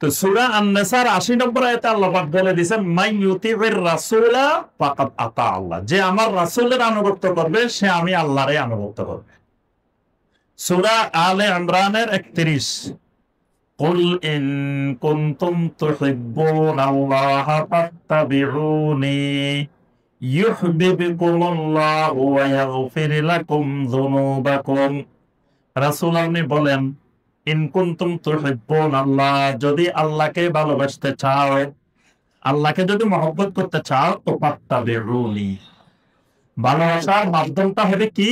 তো সূরা আন-নিসার ৮০ নম্বর আয়াতে আল্লাহ পাক বলে দিয়েছেন, মান ইউতিউর রাসূলা ফাকাদ আতা আল্লাহ, যে আমার রাসূলের আনুগত্য করবে সে আমি আল্লাহরই আনুগত্য করবে। সূরা আলে ইমরানের ৩১, কুল ইন কুনতুম তুহিব্বুনাল্লাহা ফাত্তাবিউনি ইউহিব্বুকুমুল্লাহু ওয়া ইয়াগফির লাকুম যুনুবাকুম। রাসূল আপনি বলেন, ইন কুনতুম তুহিব্বুনাল্লাহ, যদি আল্লাহকে ভালোবাসতে চাও, আল্লাহকে যদি মহব্বত করতে চাও, তো ফাত্তাবিউনি, ভালোবাসার মাধ্যমটা হবে কি?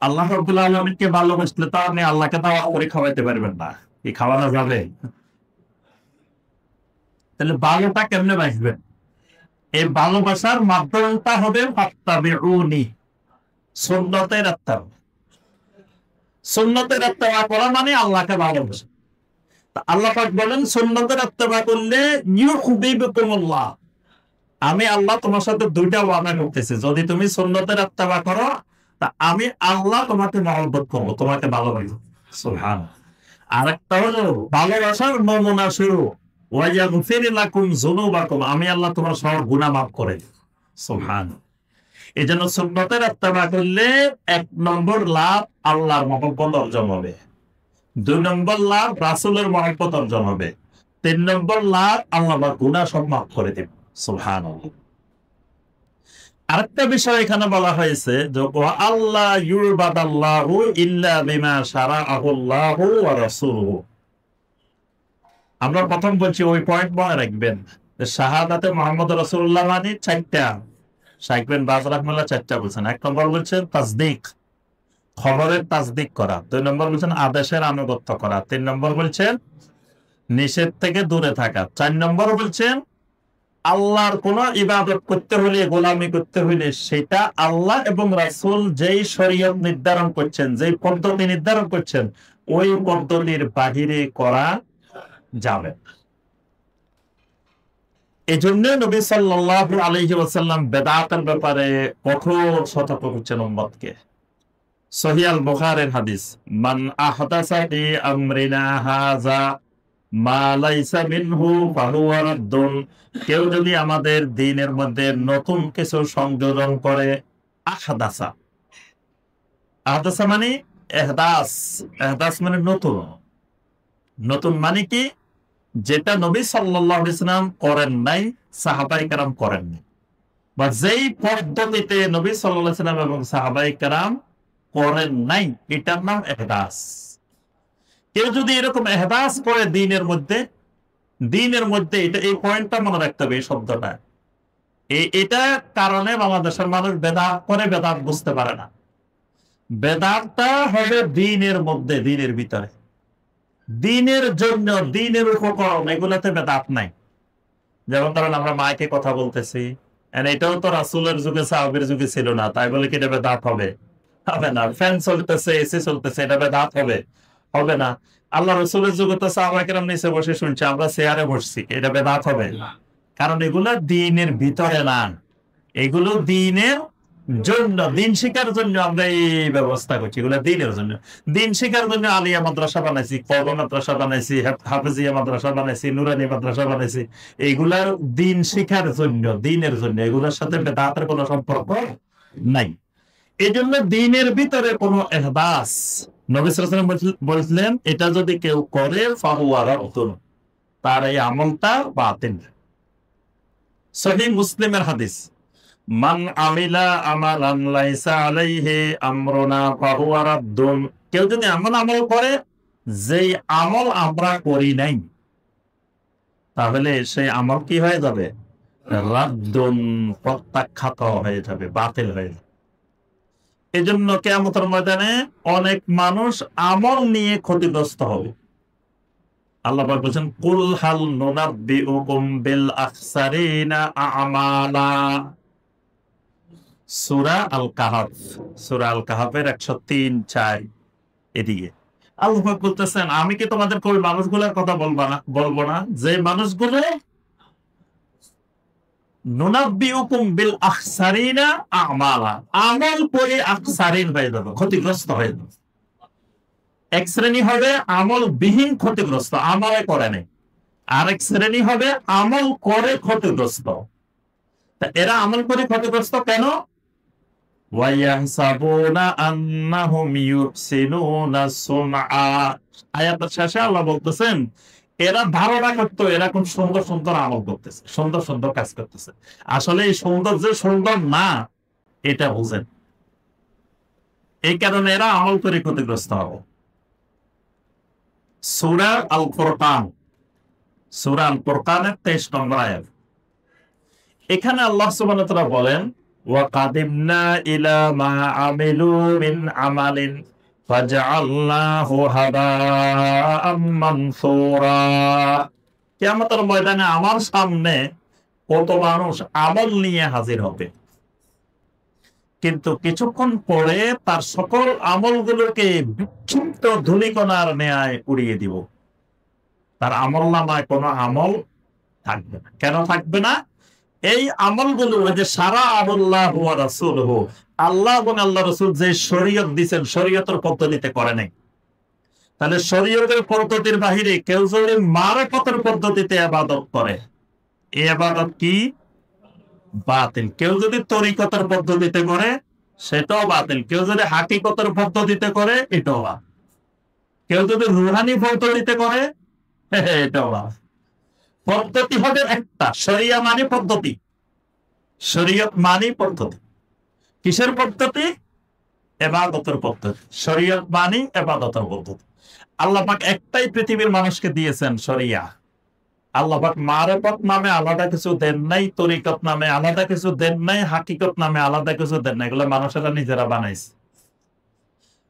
আল্লাহ রাব্বুল আলামিনকে ভালোবাসলে তো আপনি আল্লাহকে দাওয়াত করে খাওয়াইতে পারবেন না, কি খাওয়ানো যাবে? তাহলে ভালোটা কেমনে বাসবেন? এই ভালোবাসার মাধ্যমটা হবে ফাত্তাবিউনি, সুন্নতের ইত্তেবা। সুন্নতের ইত্তেবা করা মানে আল্লাহকে ভালোবাসা। আল্লাহ পাক বলেন, সুন্নতের ইত্তেবা করলে ইউহিব্বুকুমুল্লাহ, আমি আল্লাহ তোমার সাথে ২টা ওয়াদা করতেছি, যদি তুমি সুন্নতের ইত্তেবা করো তা আমি আল্লাহ তোমাকে মহব্বত করবো, তোমাকে ভালোবাসবো। সুবহানাল্লাহ। আরেকটা হলো ভালোবাসার নমুনা শুরু, ওয়া ইয়াগফির লাকুম যুনুবাকুম, আমি আল্লাহ তোমার সব গুনাহ মাফ করে দেব। সুবহানাল্লাহ। এজন্য সুন্নতের ইত্তেবা করলে ১ নম্বর লাভ আল্লাহর মহব্বত অর্জন হবে, ২ নম্বর লাভ রাসূলের মহব্বত অর্জন হবে, ৩ নম্বর লাভ আল্লাহ গুনাহ সব মাফ করে দেব। সুবহানাল্লাহ। আরেকটা বিষয় এখানে বলা হয়েছে যে আল্লাহ ইউবাদাল্লাহু ইল্লা বিমা শারাআহুল্লাহু ওয়া রাসূলুহু। আমরা প্রথম বলছি ওই পয়েন্ট মনে রাখবেন যে শাহাদাতে মুহাম্মদ রাসূলুল্লাহ মানে চারটা। শাইখ বিন বাজ রাহমাতুল্লাহ চারটা বলছেন। এক নম্বর বলছেন তাসদিক, খবরের তাসদিক করা। দুই নম্বর বলছেন আদেশের আনুগত্য করা। তিন নম্বর বলছেন নিষেধ থেকে দূরে থাকা। চার নম্বর বলছেন আল্লাহর কোন ইবাদত করতে হলে, গোলামি করতে হলে সেটা আল্লাহ এবং রাসূল যেই শরীয়ত নির্ধারণ করছেন, যেই পদ্ধতি নির্ধারণ করছেন, ওই পদ্ধতির বাহিরে করা যাবে না। এই জন্য নবী সাল্লাল্লাহু আলাইহি ওয়াসাল্লাম বেদাতের ব্যাপারে কঠোর সতর্ক করছেন উম্মতকে। সহিহ আল বুখারীর হাদিস, মান আহদাসা ফি আমরিনা হাযা মা লাইসা মিনহু ফাহুয়া রাদ্দুন। কেউ যদি আমাদের দ্বীনের মধ্যে নতুন কিছু সংযোজন করে, আহদাসা, আহদাসা মানে ইহদাস, ইহদাস মানে নতুন। নতুন মানে কি? যেটা নবী সাল্লাল্লাহু আলাইহি ওয়াসাল্লাম করেন নাই, সাহাবায়ে কেরাম করেন নাই, বা যেই পদ্ধতিতে নবী সাল্লাল্লাহু আলাইহি ওয়াসাল্লাম এবং সাহাবায়ে কেরাম করেন নাই, এটার নাম ইহদাস। কেউ যদি এরকম ইহদাস করে দ্বীনের মধ্যে এটা, এই পয়েন্টটা মনে রাখতে হবে, এই শব্দটা। এটা কারণে বাংলাদেশের মানুষ বেদাত করে, বেদাত বুঝতে পারে না। বেদাতটা হবে দ্বীনের মধ্যে, দ্বীনের ভিতরে, দ্বীনের জন্য, দ্বীনের উপকরণ, এগুলাতে বেদাত নাই। যেমন ধরেন আমরা মাইকে কথা বলতেছি, এটাও তো রাসূলের যুগে, সাহাবীর যুগে ছিল না, তাই বলে কি এটা বেদাত হবে? হবে না। ফ্যান চলতেছে, এসি চলতেছে, এটা বেদাত হবে? হবে না। আল্লাহ রাসূলের যুগে তো সাহাবায়ে কেরাম নিচে বসে শুনছে, আমরা চেয়ারে বসছি, এটা বেদাত হবে? কারণ এগুলো দ্বীনের ভিতরে না, এগুলো দ্বীনের জন্য, দ্বীন শিক্ষার জন্য আমরা এই ব্যবস্থা করছি। এগুলো দ্বীনের জন্য, দ্বীন শিক্ষার জন্য আলিয়া মাদ্রাসা বানাইছি, কওমি মাদ্রাসা বানাইছি, হাফেজিয়া মাদ্রাসা বানাইছি, নুরানি মাদ্রাসা বানাইছি। এইগুলার দ্বীন শিক্ষার জন্য, দ্বীনের জন্য, এগুলোর সাথে বেদাতের কোনো সম্পর্ক নাই। এই জন্য দ্বীনের ভিতরে কোনো ইহদাস, নবী সাল্লাল্লাহু আলাইহি ওয়াসাল্লাম বলছিলেন, এটা যদি কেউ করে ফাহুয়া রাদ্দুন, তার এই আমলটা বাতিল। সহিহ মুসলিমের হাদিস, মান আমিলা আমালান লাইসা আলাইহি আমরুনা ফাহুয়া রাদ্দুন। কেউ যদি আমল করে, যেই আমল আমরা করি নাই, তাহলে সেই আমল কি হয়ে যাবে? রাদ্দুন, প্রত্যাখ্যাত হয়ে যাবে, বাতিল হয়ে যাবে। এই জন্য কিয়ামতের ময়দানে অনেক মানুষ আমল নিয়ে ক্ষতিগ্রস্ত হবে। আল্লাহ পাক বলেন, কুল হাল নুনাব্বিউকুম বিল আখসারিনা আমালা। সূরা আল কাহাফ, সূরা আল কাহাফের 103-4 এদিকে আল্লাহ পাক বলতেছেন, আমি কি তোমাদের ওই মানুষগুলোর কথা বলবো না যে মানুষগুলো নুনাব্বিউকুম বিল আখসারিনা আমালা, আমল করে আখসারিন হয়ে যাবে, ক্ষতিগ্রস্ত হয়ে যাবে। এক শ্রেণী হবে আমল বিহীন ক্ষতিগ্রস্ত, আমলে করে নাই। আরেক শ্রেণী হবে আমল করে ক্ষতিগ্রস্ত। তা এরা আমল করে ক্ষতিগ্রস্ত কেন? ওয়ায়াহসাবুনা আন্নাহুম ইউহসিনুনা সুনআ। আয়াতের শেষে আল্লাহ বলতেছেন, এরা ধারণা করতো এরা খুব সুন্দর সুন্দর আমল করতেছে, সুন্দর সুন্দর কাজ করতেছে। আসলে এই সুন্দর যে সুন্দর না, এটা বুঝেন। এই কারণে এরা আমল করে ক্ষতিগ্রস্ত হবে। সূরা আল ফুরকান, সূরা আল ফুরকানের 23 নম্বর আয়াত। এখানে আল্লাহ সুবহানাহু ওয়া তাআলা বলেন, ওয়া কাদিমনা ইলা মা আমিলু মিন আমালিন ফাজআলনাহু হাবাআম মানসুরা। কিয়ামতের ময়দানে আমার সামনে কত মানুষ আমল নিয়ে হাজির হবে, কিন্তু কিছুক্ষণ পরে তার সকল আমলগুলোকে বিক্ষিপ্ত ধূলিকণার ন্যায় উড়িয়ে দিব। তার আমলনামায় কোনো আমল থাকবে না। কেন থাকবে না? এই আমলগুলো যে সারা আল্লাহ ওয়া রাসূলুহু, আল্লাহ এবং আল্লাহ রাসূল যে শরীয়ত দিবেন, শরীয়তের পদ্ধতিতে করে নাই। তাহলে শরীয়তের পদ্ধতির বাহিরে কেউ যদি মারেফতের পদ্ধতিতে ইবাদত করে, এই ইবাদত কি? বাতিল। কেউ যদি তরিকতের পদ্ধতিতে করে, সেটাও বাতিল। কেউ যদি হাকিকতের পদ্ধতিতে করে, এটাও বাতিল। কেউ যদি রুহানি পদ্ধতিতে করে, এটাও বাতিল। পদ্ধতি হবে একটা, শরিয়া মানে পদ্ধতি। শরীয়ত মানি পদ্ধতি। কিসের পদ্ধতি? ইবাদতের পদ্ধতি। শরীয়ত মানি ইবাদতের পদ্ধতি। আল্লাহ পাক একটাই পৃথিবীর মানুষকে দিয়েছেন শরিয়া। আল্লাহ পাক মারিফত নামে আলাদা কিছু দেন নাই, তরিকত নামে আলাদা কিছু দেন নাই, হাকিকত নামে আলাদা কিছু দেন নাই। এগুলো মানুষেরা নিজেরা বানাইছে।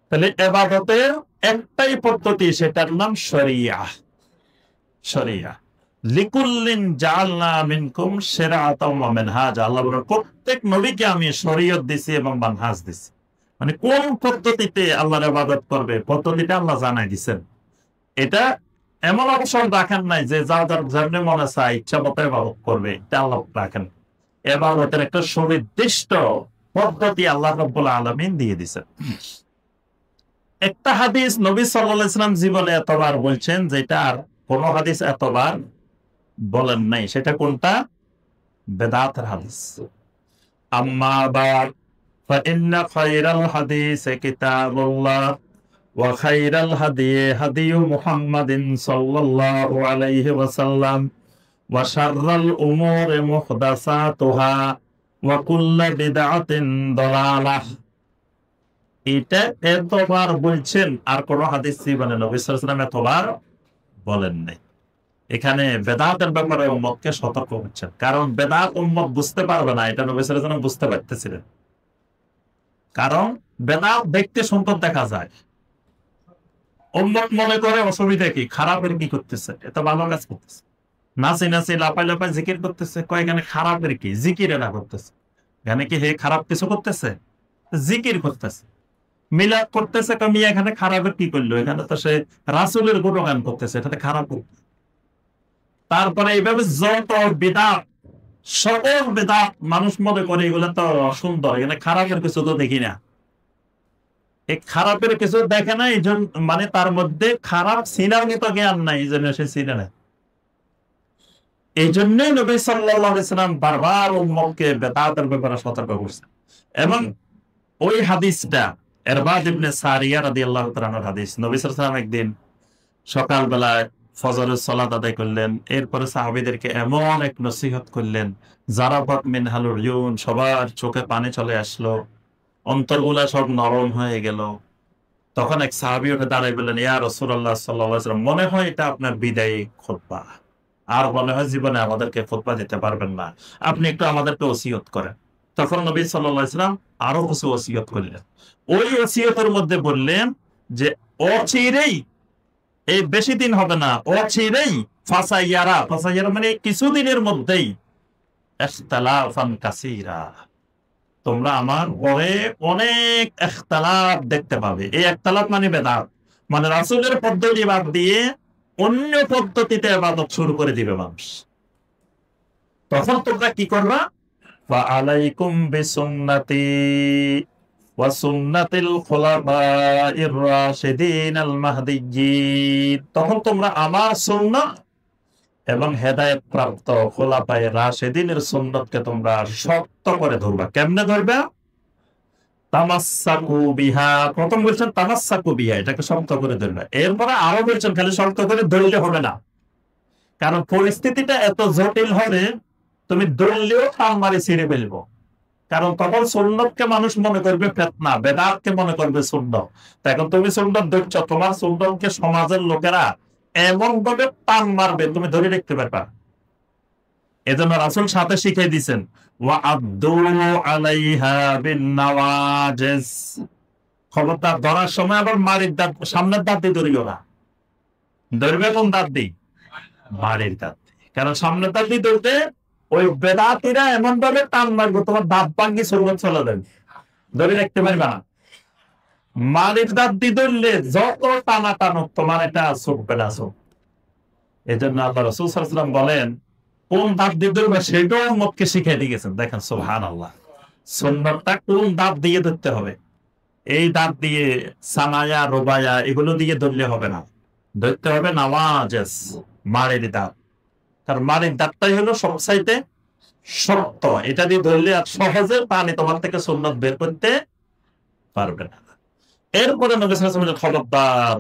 তাহলে ইবাদতের একটাই পদ্ধতি, সেটার নাম শরিয়া। শরিয়া লিকুল্লিন জাআলনা মিনকুম শিরআতাম ওয়া মিনহাজা। আল্লাহ বলেন প্রত্যেক নবীকে আমি শরীয়ত দিছি এবং মানহাজ দিছি। মানে কোন পদ্ধতিতে আল্লাহর ইবাদত করবে, পদ্ধতিটা আল্লাহ জানাই দিবেন। এটা এমন অবসর রাখেন নাই যে যা যার যেমনি মনে চায় ইচ্ছা মতো ইবাদত করবে, এটা আল্লাহ রাখেন। ইবাদতের একটা সুনির্দিষ্ট পদ্ধতি আল্লাহ রাব্বুল আলামিন দিয়ে দিয়েছেন। একটা হাদিস নবী সাল্লাল্লাহু আলাইহি ওয়াসাল্লাম জীবনে এতবার বলছেন, যেটা আর কোন হাদিস এতবার বলেন নাই। সেটা কোনটা? বেদাতের হাদিস। আম্মা বা'দ ফাইন্না খায়রাল হাদিসি কিতাবুল্লাহ ওয়া খায়রাল হাদী হাদিয়ু মুহাম্মাদিন সাল্লাল্লাহু আলাইহি ওয়াসাল্লাম ওয়া শাররাল উমুরি মুহদাসাতুহা ওয়া কুল্লু বিদআতিন দালালাহ। এটা এতবার বলছেন, আর কোন হাদিস জীবনে নবী সাল্লাল্লাহু আলাইহি ওয়াসাল্লাম এতবার বলেন নাই। এখানে বেদাতের ব্যাপারে উম্মতকে সতর্ক করছেন, কারণ বেদাত উম্মত বুঝতে পারবে না, এটা নবী সাল্লাল্লাহু আলাইহি ওয়াসাল্লাম বুঝতে পারতেছিলেন। কারণ বেদাত দেখতে সুন্দর দেখা যায়, উম্মত মনে করে অসুবিধা কি, খারাপের কি করতেছে, এটা ভালো কাজ করতেছে। নাচি নাচি লাপাই লাপাই জিকির করতেছে, কয় এখানে খারাপের কি, জিকির এরা করতেছে। এখানে কি হে খারাপ কিছু করতেছে? জিকির করতেছে। মিলাদ করতেছে, কমি এখানে খারাপের কি করলো, এখানে তো সে রাসূলের গুণগান করতেছে, এটাতে খারাপ। তারপরে এইভাবে যত বিদআত, সকল বিদআত মানুষ মনে করে এগুলো তো সুন্দর, এখানে খারাপের কিছু তো দেখি না। এই খারাপের কিছু দেখে না, এই জন্য মানে তার মধ্যে খারাপ চিনার মতো জ্ঞান নাই, এই জন্য সে চিনে না। এই জন্যই নবী সাল্লাল্লাহু আলাইহি ওয়াসাল্লাম বারবার উম্মতকে বেদাতের ব্যাপারে সতর্ক করছেন। এবং ওই হাদিসটা ইরবাদ ইবনে সারিয়া রাদিয়াল্লাহু তাআলার হাদিস। নবী সাল্লাল্লাহু আলাইহি ওয়াসাল্লাম একদিন সকালবেলায় ফজরের সালাত আদায় করলেন, এরপরে সাহাবীদেরকে এমন এক নসিহত করলেন, জারাবাত মিনহাল উয়ুন, সবার চোখে পানি চলে আসলো, অন্তরগুলা সব নরম হয়ে গেল। তখন এক সাহাবী উঠে দাঁড়াই বললেন, ইয়া রাসূলুল্লাহ সাল্লাল্লাহু আলাইহি ওয়াসাল্লাম, মনে হয় এটা আপনার বিদায়ী খুতবা, আর মনে হয় জীবনে আমাদেরকে খুতবা দিতে পারবেন না, আপনি একটু আমাদেরকে ওসিয়ত করেন। তখন নবী সাল্লাল্লাহু আলাইহি ওয়াসাল্লাম আরো কিছু ওসিয়ত করলেন। ওই ওসিয়তের মধ্যে বললেন যে অচিরেই, এই বেশি দিন হবে না, অচিরেই ফাসাইয়ারা মানে কিছুদিনের মধ্যেই ইখতিলাফান কাসীরা, তোমরা আমার পরে অনেক ইখতিলাফ দেখতে পাবে। এই ইখতিলাফ মানে বেদাত, মানে রাসূলের পদ্ধতি বাদ দিয়ে অন্য পদ্ধতিতে ইবাদত শুরু করে দিবে মানুষ। তখন তোমরা কি করবা? ওয়া আলাইকুম বিসুন্নতি ওয়া সুন্নাতিল খুলাফাইর রাশিদিনাল মাহদিয়্যিন। তখন তোমরা আমার সুন্নাত এবং হেদায়েত প্রাপ্ত খুলাফায়ে রাশিদিনের সুন্নতকে তোমরা শক্ত করে ধরবা। কেমনে ধরবা? তামাসসাকু বিহা। প্রথম বলছেন তামাসসাকু বিহা, এটাকে শক্ত করে ধরবা। এরপরে আরো বলছেন খালি শক্ত করে ধরলে হবে না, কারণ পরিস্থিতিটা এত জটিল হবে, তুমি ধরলেও টান মারি ছিঁড়ে ফেলবো। কারণ তখন সুন্নতকে মানুষ মনে করবে ফিতনা, বেদাতকে মনে করবে সুন্নত। এখন তুমি সুন্নত ধরছো, তোমার সুন্নতকে সমাজের লোকেরা এমন ভাবে টান মারবে তুমি ধরে রাখতে পারবা। এজন্য রাসূল সাথে শিখিয়ে দিয়েছেন, ওয়া আদু আলাইহা বিন নাওয়াজিস। খবরদার ধরার সময় আবার মারির দাঁত, সামনের দাঁত দিয়ে ধরিও না। ধরবে কোন দাঁত দিয়ে? মারির দাঁত দিয়ে। কারণ সামনের দাঁত দিয়ে ধরতে ওই বেদাতিরা এমন ভাবে টান মারবে, তোমার দাঁত ভাঙ্গি সুন্নত চলে যাবে, ধরে রাখতে পারবে না। মারির দাঁত দিয়ে ধরলে যত টানা টানো তোমার এটা ছুটবে না। এই জন্য আল্লাহ রাসূল সাল্লাল্লাহু আলাইহি ওয়াসাল্লাম বলেন, কোন দাঁত দিয়ে ধরবে সেটাও উম্মতকে শিখিয়ে দিয়ে গেছেন। দেখেন সুবহানাল্লাহ, সুন্নতটা কোন দাঁত দিয়ে ধরতে হবে। এই দাঁত দিয়ে সানায়া রুবায়া এগুলো দিয়ে ধরলে হবে না, ধরতে হবে নাওয়াজিস, মারির দাঁত। কারণ মারির দাঁতটাই হলো সবচাইতে শক্ত, এটা দিয়ে ধরলে আর সহজে পানি তোমার থেকে সুন্নত বের করতে পারবে না। এরপরে নবী সাল্লাল্লাহু আলাইহি ওয়াসাল্লাম খবরদার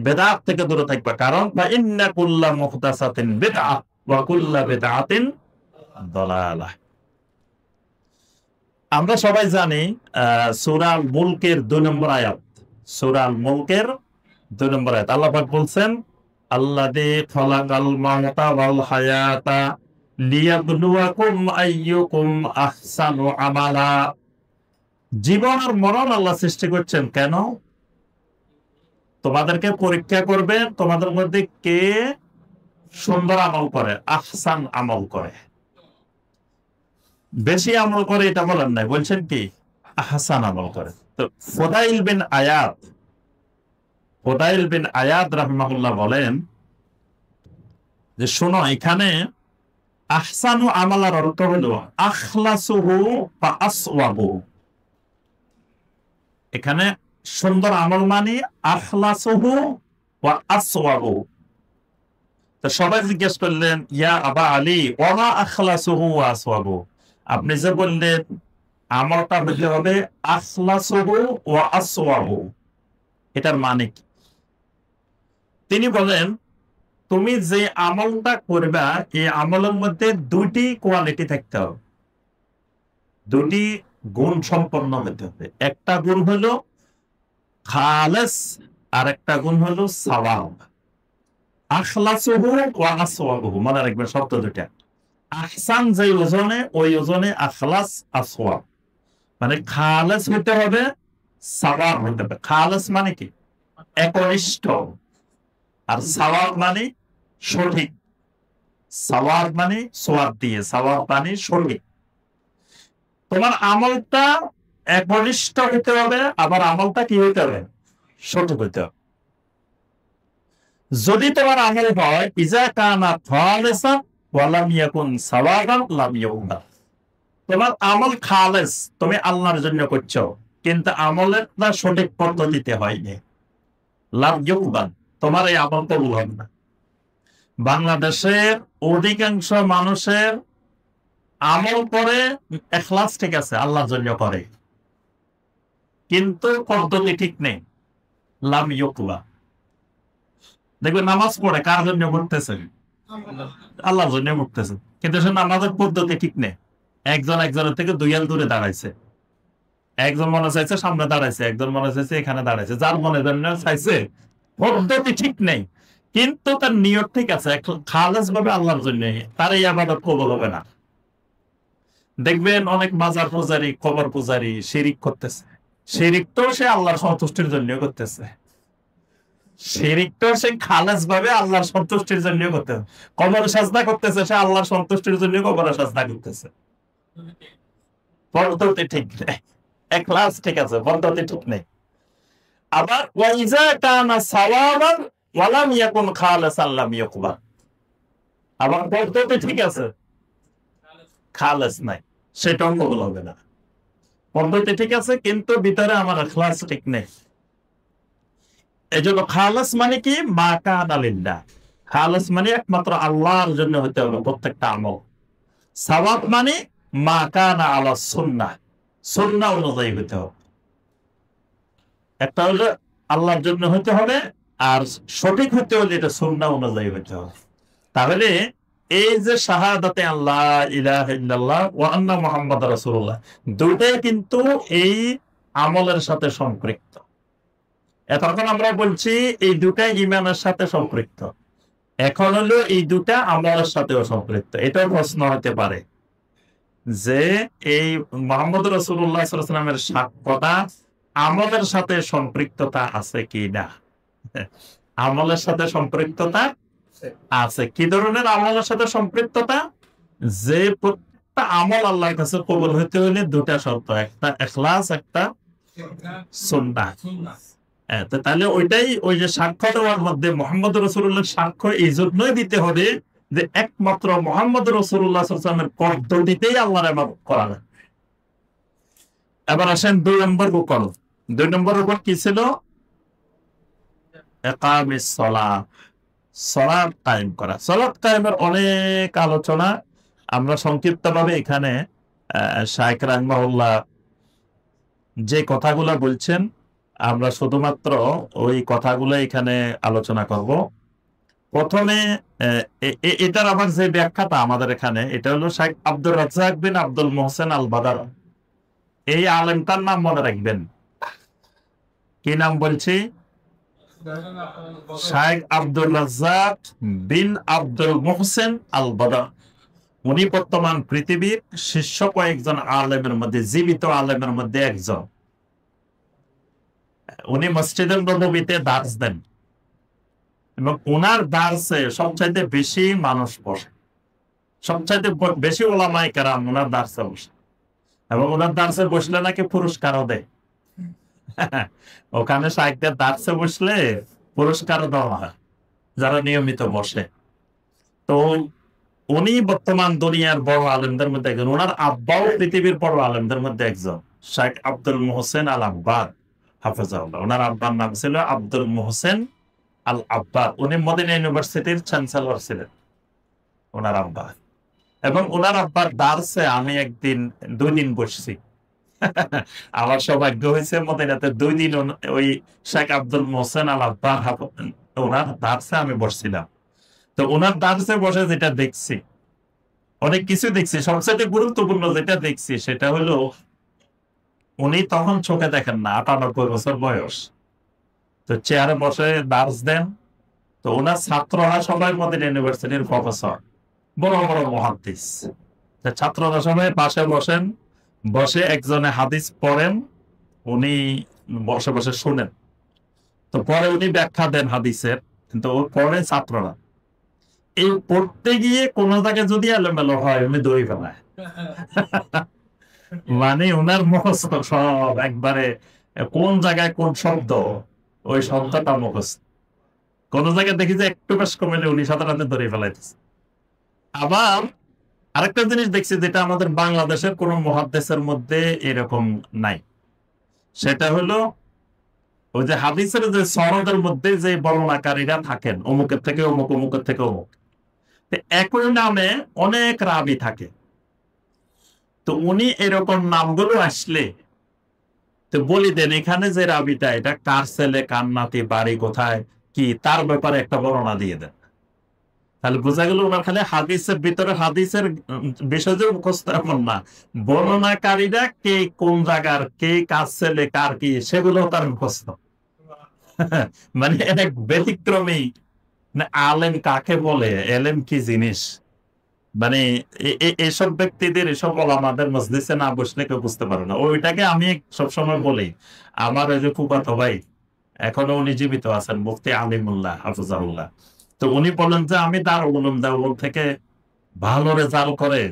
বেদাত থেকে দূরে থাকবা, কারণ ইন্না কুল্লা মুহদাসাতিন বিদআহ ওয়া কুল্লা বিদআতিন দালালাহ। আমরা সবাই জানি সূরা মুলকের 2 নম্বর আয়াত, সূরা মুলকের 2 নম্বর আয়াত আল্লাহ পাক বলছেন আল্লাযী খালাকাল মাউতা ওয়াল হায়াতা লিয়াবলুয়াকুম আইয়ুকুম আহসানু আমালা। জীবন আর মরণ আল্লাহ সৃষ্টি করছেন কেন? তোমাদেরকে পরীক্ষা করবে তোমাদের মধ্যে কে সুন্দর আমল করে, আহসান আমল করে। বেশি আমল করে এটা বলেন নাই, বলছেন কি আহসান আমল করে। তো ফুদাইল বিন আয়াদ রাহিমাহুল্লাহ বলেন যে শোনো, এখানে আহসানু আমালার অর্থ হলো আখলাসুহু বা আসওয়াবু। এখানে সুন্দর আমল মানে আখলাসুহু ওয়া আসওয়াবু। তো সবাই জিজ্ঞেস করলেন ইয়া আবা আলী ওয়া আখলাসুহু ওয়া আসওয়াবু, আপনি যে বললেন আমলটা হতে হবে আখলাসুহু ওয়া আসওয়াবু, এটার মানে কি? তিনি বলেন তুমি যে আমলটা করবা এই আমলের মধ্যে 2টি কোয়ালিটি থাকতে হবে, 2টি গুণ সম্পন্ন হতে হবে। একটা গুণ হলো খালেস আর একটা গুণ হলো সাওয়াব। আখলাসুহু ওয়া আসওয়াবুহু মনে রাখবেন শব্দ দুটা। আহসান যে ওজনে ওই ওজনে আখলাস আসওয়াব, মানে খালেস হতে হবে, সাওয়াব হতে হবে। খালেস মানে কি একনিষ্ঠ, আর সাওয়াব মানে সঠিক। সাওয়াব মানে সোয়াব দিয়ে, সাওয়াব মানে সঠিক। তোমার আমলটা একনিষ্ঠ হতে হবে, আবার আমলটা কি হতে হবে সঠিক হতে হবে। যদি তোমার আমল হয় ইজা কানা খালিসা ওয়া লাম ইয়াকুন সাওয়াবান লাম ইউকবাল, তোমার আমল খালেস, তুমি আল্লাহর জন্য করছো কিন্তু আমলের সঠিক পদ্ধতিতে হয়নি, লাম ইউকবাল, তোমার এই আমল কবুল হবে না। বাংলাদেশের অধিকাংশ মানুষের আমল করে ইখলাস ঠিক আছে, আল্লাহর জন্য করে, কিন্তু পদ্ধতি ঠিক নেই, লাম ইউকবাল। দেখবেন নামাজ পড়ে কার জন্য পড়তেছে? আল্লাহর জন্য পড়তেছে, কিন্তু সে নামাজের পদ্ধতি ঠিক নেই। একজন একজনের থেকে 2 হাত দূরে দাঁড়াইছে, একজন মনে চাইছে সামনে দাঁড়াইছে, একজন মনে চাইছে এখানে দাঁড়াইছে, যার মনে জন্য চাইছে পদ্ধতি ঠিক নেই, কিন্তু তার নিয়ত ঠিক আছে, খালেস ভাবে আল্লাহর জন্য, তার এই ইবাদত কবুল হবে না। দেখবেন অনেক মাজার পূজারী, কবর পূজারী শিরিক করতেছে, শিরিক তো সে আল্লাহর সন্তুষ্টির জন্য করতেছে, শিরিক তো সে খালেস ভাবে আল্লাহর সন্তুষ্টির জন্য করতেছে। কবর সাজদা করতেছে, সে আল্লাহর সন্তুষ্টির জন্য কবর সাজদা করতেছে, পদ্ধতি ঠিক নেই, ইখলাস ঠিক আছে, পদ্ধতি ঠিক নেই। আবার ওয়াইজা কানা সাওয়াবান ওয়া লাম ইয়াকুন খালিসান লাম ইউকবাল, আবার পদ্ধতি ঠিক আছে, খালেস নাই, সেটা কবুল হবে না। পদ্ধতি ঠিক আছে কিন্তু ভিতরে আমার ইখলাস ঠিক নেই। এজন্য খালেস মানে কি মা কানা লিল্লাহ, খালেস মানে একমাত্র আল্লাহর জন্য হতে হবে প্রত্যেকটা আমল। সাওয়াব মানে মা কানা আলা সুন্নাহ, সুন্নাহ অনুযায়ী হতে হবে। একটা হলো আল্লাহর জন্য হতে হবে, আর সঠিক হতে হলে এটা সুন্নাহ অনুযায়ী হতে হবে। তাহলে এই যে শাহাদাতে আল্লাহ ইলাহা ইল্লাল্লাহ ওয়া আন্না মুহাম্মাদুর রাসূলুল্লাহ, দুটোই কিন্তু এই আমলের সাথে সম্পৃক্ত। এতক্ষণ আমরা বলছি এই দুটাই ঈমানের সাথে সম্পৃক্ত, এখন হলো এই দুটা আমলের সাথেও সম্পৃক্ত। এটাও প্রশ্ন হতে পারে যে এই মুহাম্মদুর রাসূলুল্লাহ সাল্লাল্লাহু আলাইহি ওয়াসাল্লামের সাক্ষ্যটা আমলের সাথে সম্পৃক্ততা আছে কি না? আমলের সাথে সম্পৃক্ততা আছে। কি ধরনের আমলের সাথে সম্পৃক্ততা? যে প্রত্যেকটা আমল আল্লাহর কাছে কবুল হতে হলে দুটা শর্ত, একটা ইখলাস, একটা সুন্নাহ। তাহলে ওইটাই, ওই যে সাক্ষ্য দেওয়ার মধ্যে মুহাম্মদুর রাসূলুল্লাহর সাক্ষ্য এই জন্যই দিতে হবে যে একমাত্র মুহাম্মদুর রাসূলুল্লাহ সাল্লাল্লাহু আলাইহি ওয়াসাল্লামের পদ্ধতিতেই আল্লাহর ইবাদত করা যায়। এবার আসেন 2 নম্বর রুকন। 2 নম্বর রুকন কি ছিল? ইকামিস সালাত, সালাত কায়েম করা। সালাত কায়েমের অনেক আলোচনা, আমরা সংক্ষিপ্তভাবে এখানে শায়খ রাহিমাহুল্লাহ যে কথাগুলো বলছেন আমরা শুধুমাত্র ওই কথাগুলো এখানে আলোচনা করব। প্রথমে এটার আবার যে ব্যাখ্যাটা আমাদের এখানে, এটা হলো শাইখ আব্দুর রাজ্জাক বিন আব্দুল মুহসিন আল বাদার এই আলেমটার নাম মনে রাখবেন। কি নাম বলছি? শাইখ আব্দুর রাজ্জাক বিন আব্দুল মুহসিন আল বদর। উনি বর্তমান পৃথিবীর শীর্ষ কয়েকজন আলেমের মধ্যে, জীবিত আলেমের মধ্যে একজন। উনি মসজিদুল নববীতে দার্স দেন এবং ওনার দার্সে সবচাইতে বেশি মানুষ বসে, সবচাইতে বেশি ওলামায়ে কেরাম ওনার দার্সে বসে, এবং ওনার দার্সে বসলে নাকি পুরস্কারও দেয়। ওখানে শাইখদের দার্সে বসলে পুরস্কারও দেওয়া হয় যারা নিয়মিত বসে। তো উনি বর্তমান দুনিয়ার বড় আলেমদের মধ্যে একজন। ওনার আব্বাও পৃথিবীর বড় আলেমদের মধ্যে একজন, শাইখ আব্দুল মুহসিন আল আব্বাদ হাফেজাহুল্লাহ। ওনার আব্বার নাম ছিল আব্দুল মুহসিন আল আব্বাদ। উনি মদিনা ইউনিভার্সিটির চ্যান্সেলর ছিলেন ওনার আব্বা। এবং ওনার আব্বার দার্সে আমি একদিন 2 দিন বসছি। আমার সৌভাগ্য হয়েছে মদিনাতে 2 দিন ওই শেখ আব্দুল মুহসিন আল আব্বাদ ওনার দার্সে আমি বসছিলাম। তো ওনার দার্সে বসে যেটা দেখছি, অনেক কিছু দেখছি, সবচেয়ে গুরুত্বপূর্ণ যেটা দেখছি সেটা হলো উনি তখন চোখে দেখেন না, 98 বছর বয়স। তো চেয়ারে বসে দার্স দেন। তো ওনার ছাত্ররা সবাই মদিনা ইউনিভার্সিটির প্রফেসর, বড় বড় মুহাদ্দিস। ছাত্ররা সবাই পাশে বসেন, বসে একজনে হাদিস পড়েন, উনি বসে বসে শুনেন। তো পরে উনি ব্যাখ্যা দেন হাদিসের, কিন্তু পরে ছাত্ররা এই পড়তে গিয়ে কোন জায়গায় যদি এলোমেলো হয় উনি দই ফেলায়। মানে ওনার মুখস্থ সব একবারে, কোন জায়গায় কোন শব্দ, ওই শব্দটা মুখস্থ। কোন জায়গায় দেখি যে একটু বেশ কমেলে উনি সাধারণত ধরে ফেলাইতেছে। আবার আরেকটা জিনিস দেখছি যেটা আমাদের বাংলাদেশের কোন মুহাদ্দিসের মধ্যে এরকম নাই, সেটা হলো ওই যে হাদিসের যে সনদের মধ্যে যে বর্ণনাকারীরা থাকেন, অমুকের থেকে অমুক, অমুকের থেকে অমুক, একই নামে অনেক রাবি থাকে। তো উনি এরকম নামগুলো আসলে তো বলি দেন এখানে যে রাবিটা, এটা কার ছেলে, কার নাতি, বাড়ি কোথায়, কি, তার ব্যাপারে একটা বর্ণনা দিয়ে দেন। তাহলে বোঝা গেল ওনার খালি হাদিসের ভিতরে হাদিসের বিষয় যে মুখস্থ এমন না, বর্ণনাকারীরা কে কোন জায়গার, কে কার ছেলে, কার কি, সেগুলো তার মুখস্থ। মানে এক ব্যতিক্রমী। আলেম কাকে বলে, এলেম কি জিনিস, মানে এইসব ব্যক্তিদের, এসব আমাদের মজলিসে না বসলে কেউ বুঝতে পারে না। ওইটাকে আমি সবসময় বলি, আমার ওই যে ফুফাতো ভাই, এখনো উনি জীবিত আছেন, মুফতি আলিমুল্লাহ হাফিজাহুল্লাহ। তো উনি বলেন যে আমি দারুল উলুম দেওবন্দ থেকে ভালো রেজাল্ট করে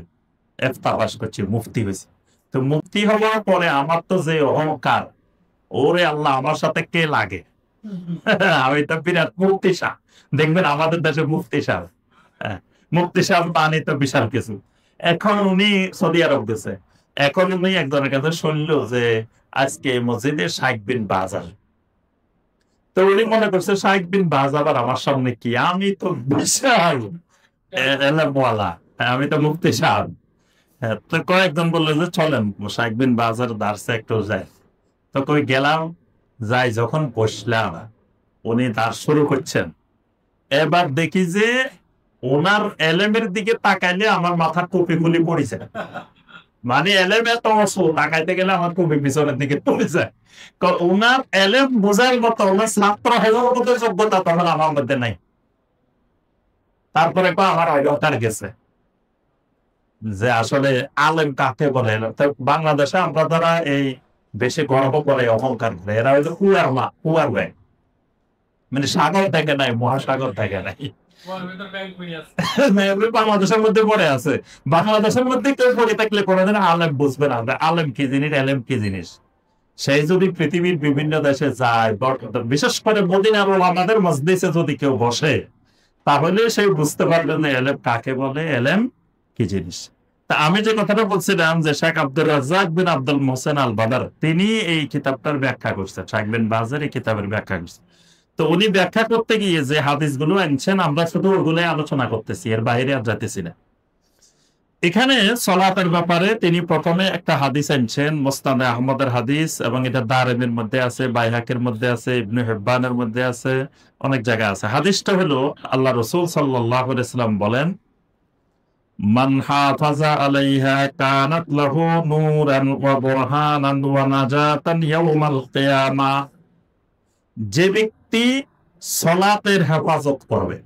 ইফতা পাস করছি, মুফতি হয়েছি। তো মুফতি হওয়ার পরে আমার তো যে অহংকার, ওরে আল্লাহ আমার সাথে কে লাগে, আমি তো বিরাট মুফতি সাহ। দেখবেন আমাদের দেশে মুফতি সাহ, মুফতি সাহেব পানি তো বিশাল কিছু। এখন উনি সৌদি আরব গেছে, এখন উনি একজনের কাছে শুনলো যে আজকে মসজিদে শাইখ বিন বাজ আসবে। তো উনি মনে করছে শাইখ বিন বাজ আবার আমার সামনে কি, আমি তো বিশাল এলেমওয়ালা, আমি তো মুফতি সাহেব। তো কয়েকজন বললো যে চলেন শাইখ বিন বাজের দার্সে একটু যাই। তো কই গেলাম, যাই, যখন বসলাম উনি দার্স শুরু করছেন, এবার দেখি যে ওনার এলেমের দিকে তাকাইলে আমার মাথার টুপি খুলি পড়েছে। মানে এলেম এত অসু, তাকাইতে গেলে আমার টুপি পিছনের দিকে পড়ে যায়। ওনার এলেম বোঝার মতো, ওনার ছাত্র হওয়ার মতো যোগ্যতা তখন আমার মধ্যে নাই। তারপরে আমার অহংকার গেছে যে আসলে আলেম কাকে বলে। বাংলাদেশে আমরা যারা এই বেশি গর্ব করে, অহংকার করে, এরা হয়তো কুয়ার ব্যাগ, মানে সাগর থেকে নাই, মহাসাগর থেকে নাই, বাংলাদেশের মধ্যে পড়ে আছে। বাংলাদেশের মধ্যে কেউ পড়ে থাকলে কোনোদিন আলেম বুঝবে না আলেম কি জিনিস, এলেম কি জিনিস। সেই যদি পৃথিবীর বিভিন্ন দেশে যায়, বিশেষ করে মদিনার আমাদের মজলিসে যদি কেউ বসে, তাহলে সে বুঝতে পারবে না এলেম কাকে বলে, এলেম কি জিনিস। তা আমি যে কথাটা বলছিলাম যে শেখ আব্দুর রাজ্জাক বিন আব্দুল মুহসিন আল বদর, তিনি এই কিতাবটার ব্যাখ্যা করছেন, শেখ বিন বাজের এই কিতাবের ব্যাখ্যা করছেন। তো উনি ব্যাখ্যা করতে গিয়ে যে হাদিসগুলো আনছেন, আমরা শুধু ওগুলো আলোচনা করতেছি, এর বাইরে আর যাইতেছি না। এখানে সলাতের ব্যাপারে তিনি প্রথমে একটা হাদিস আনছেন, মুসনাদে আহমদের হাদিস, এবং এটা দারিমির মধ্যে আছে, বাইহাকের মধ্যে আছে, ইবনে হিব্বানের মধ্যে আছে, অনেক জায়গায় আছে। হাদিসটা হলো আল্লাহ রাসূল সাল্লাল্লাহু আলাইহি ওয়াসাল্লাম বলেন, মান হাফাজা আলাইহা কানাত লাহু নূরান ওয়া বুরহানান ওয়া নাজাতান ইয়াউমাল কিয়ামাহ। যে ব্যক্তি সালাতের হেফাজত করবে,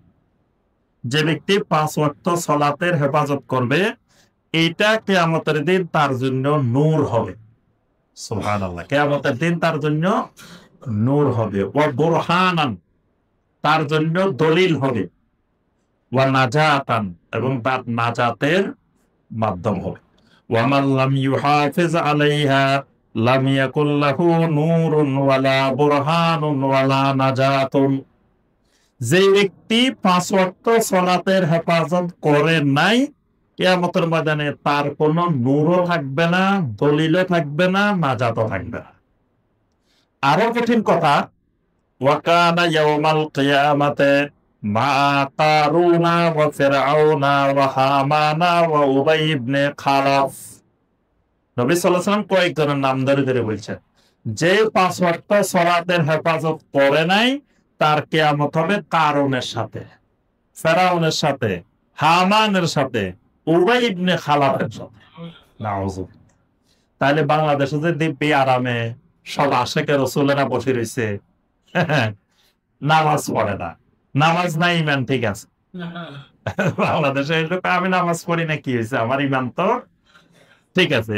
যে ব্যক্তি 5 ওয়াক্ত সালাতের হেফাজত করবে, এটা কিয়ামতের দিন তার জন্য নূর হবে। সুবহানাল্লাহ, কিয়ামতের দিন তার জন্য নূর হবে। ওয়া বুরহানান, তার জন্য দলিল হবে। ওয়া নাজাতান, এবং তার নাজাতের মাধ্যম হবে। ওয়া মান লাম ইউহাফিজ আলাইহা লাম ইয়াকুল লাহু নূরুন ওয়ালা বুরহানুন ওয়ালা নাজাতুন। যে ব্যক্তি 5 ওয়াক্ত সালাতের হেফাজত করে নাই, কিয়ামতের ময়দানে তার কোনো নূরও থাকবে না, দলিলও থাকবে না, নাজাতও থাকবে না। আরো কঠিন কথা, ওয়া কানা ইয়াউমাল কিয়ামাতে মা কারুনা ওয়া ফিরআউনা ওয়া হামানা ওয়া উবাই ইবনে খালাফ। নবী সাল্লাল্লাহু আলাইহি ওয়াসাল্লাম কয়েকজনের নাম ধরে ধরে বলছেন, যে 5 ওয়াক্ত সালাতের হেফাজত করে নাই, তার কিয়ামত হবে কারুনের সাথে, ফেরাউনের সাথে, হামানের সাথে, উবাই ইবনে খালাফের সাথে। নাউযুবিল্লাহ। তাহলে বাংলাদেশে যে দিব্যি আরামে সব আশেকে রাসূলেরা বসে রয়েছে, নামাজ পড়ে না, নামাজ নাই, ইমান ঠিক আছে। বাংলাদেশে এই লোক, আমি নামাজ পড়ি না, কি হয়েছে, আমার ইমান তো ঠিক আছে।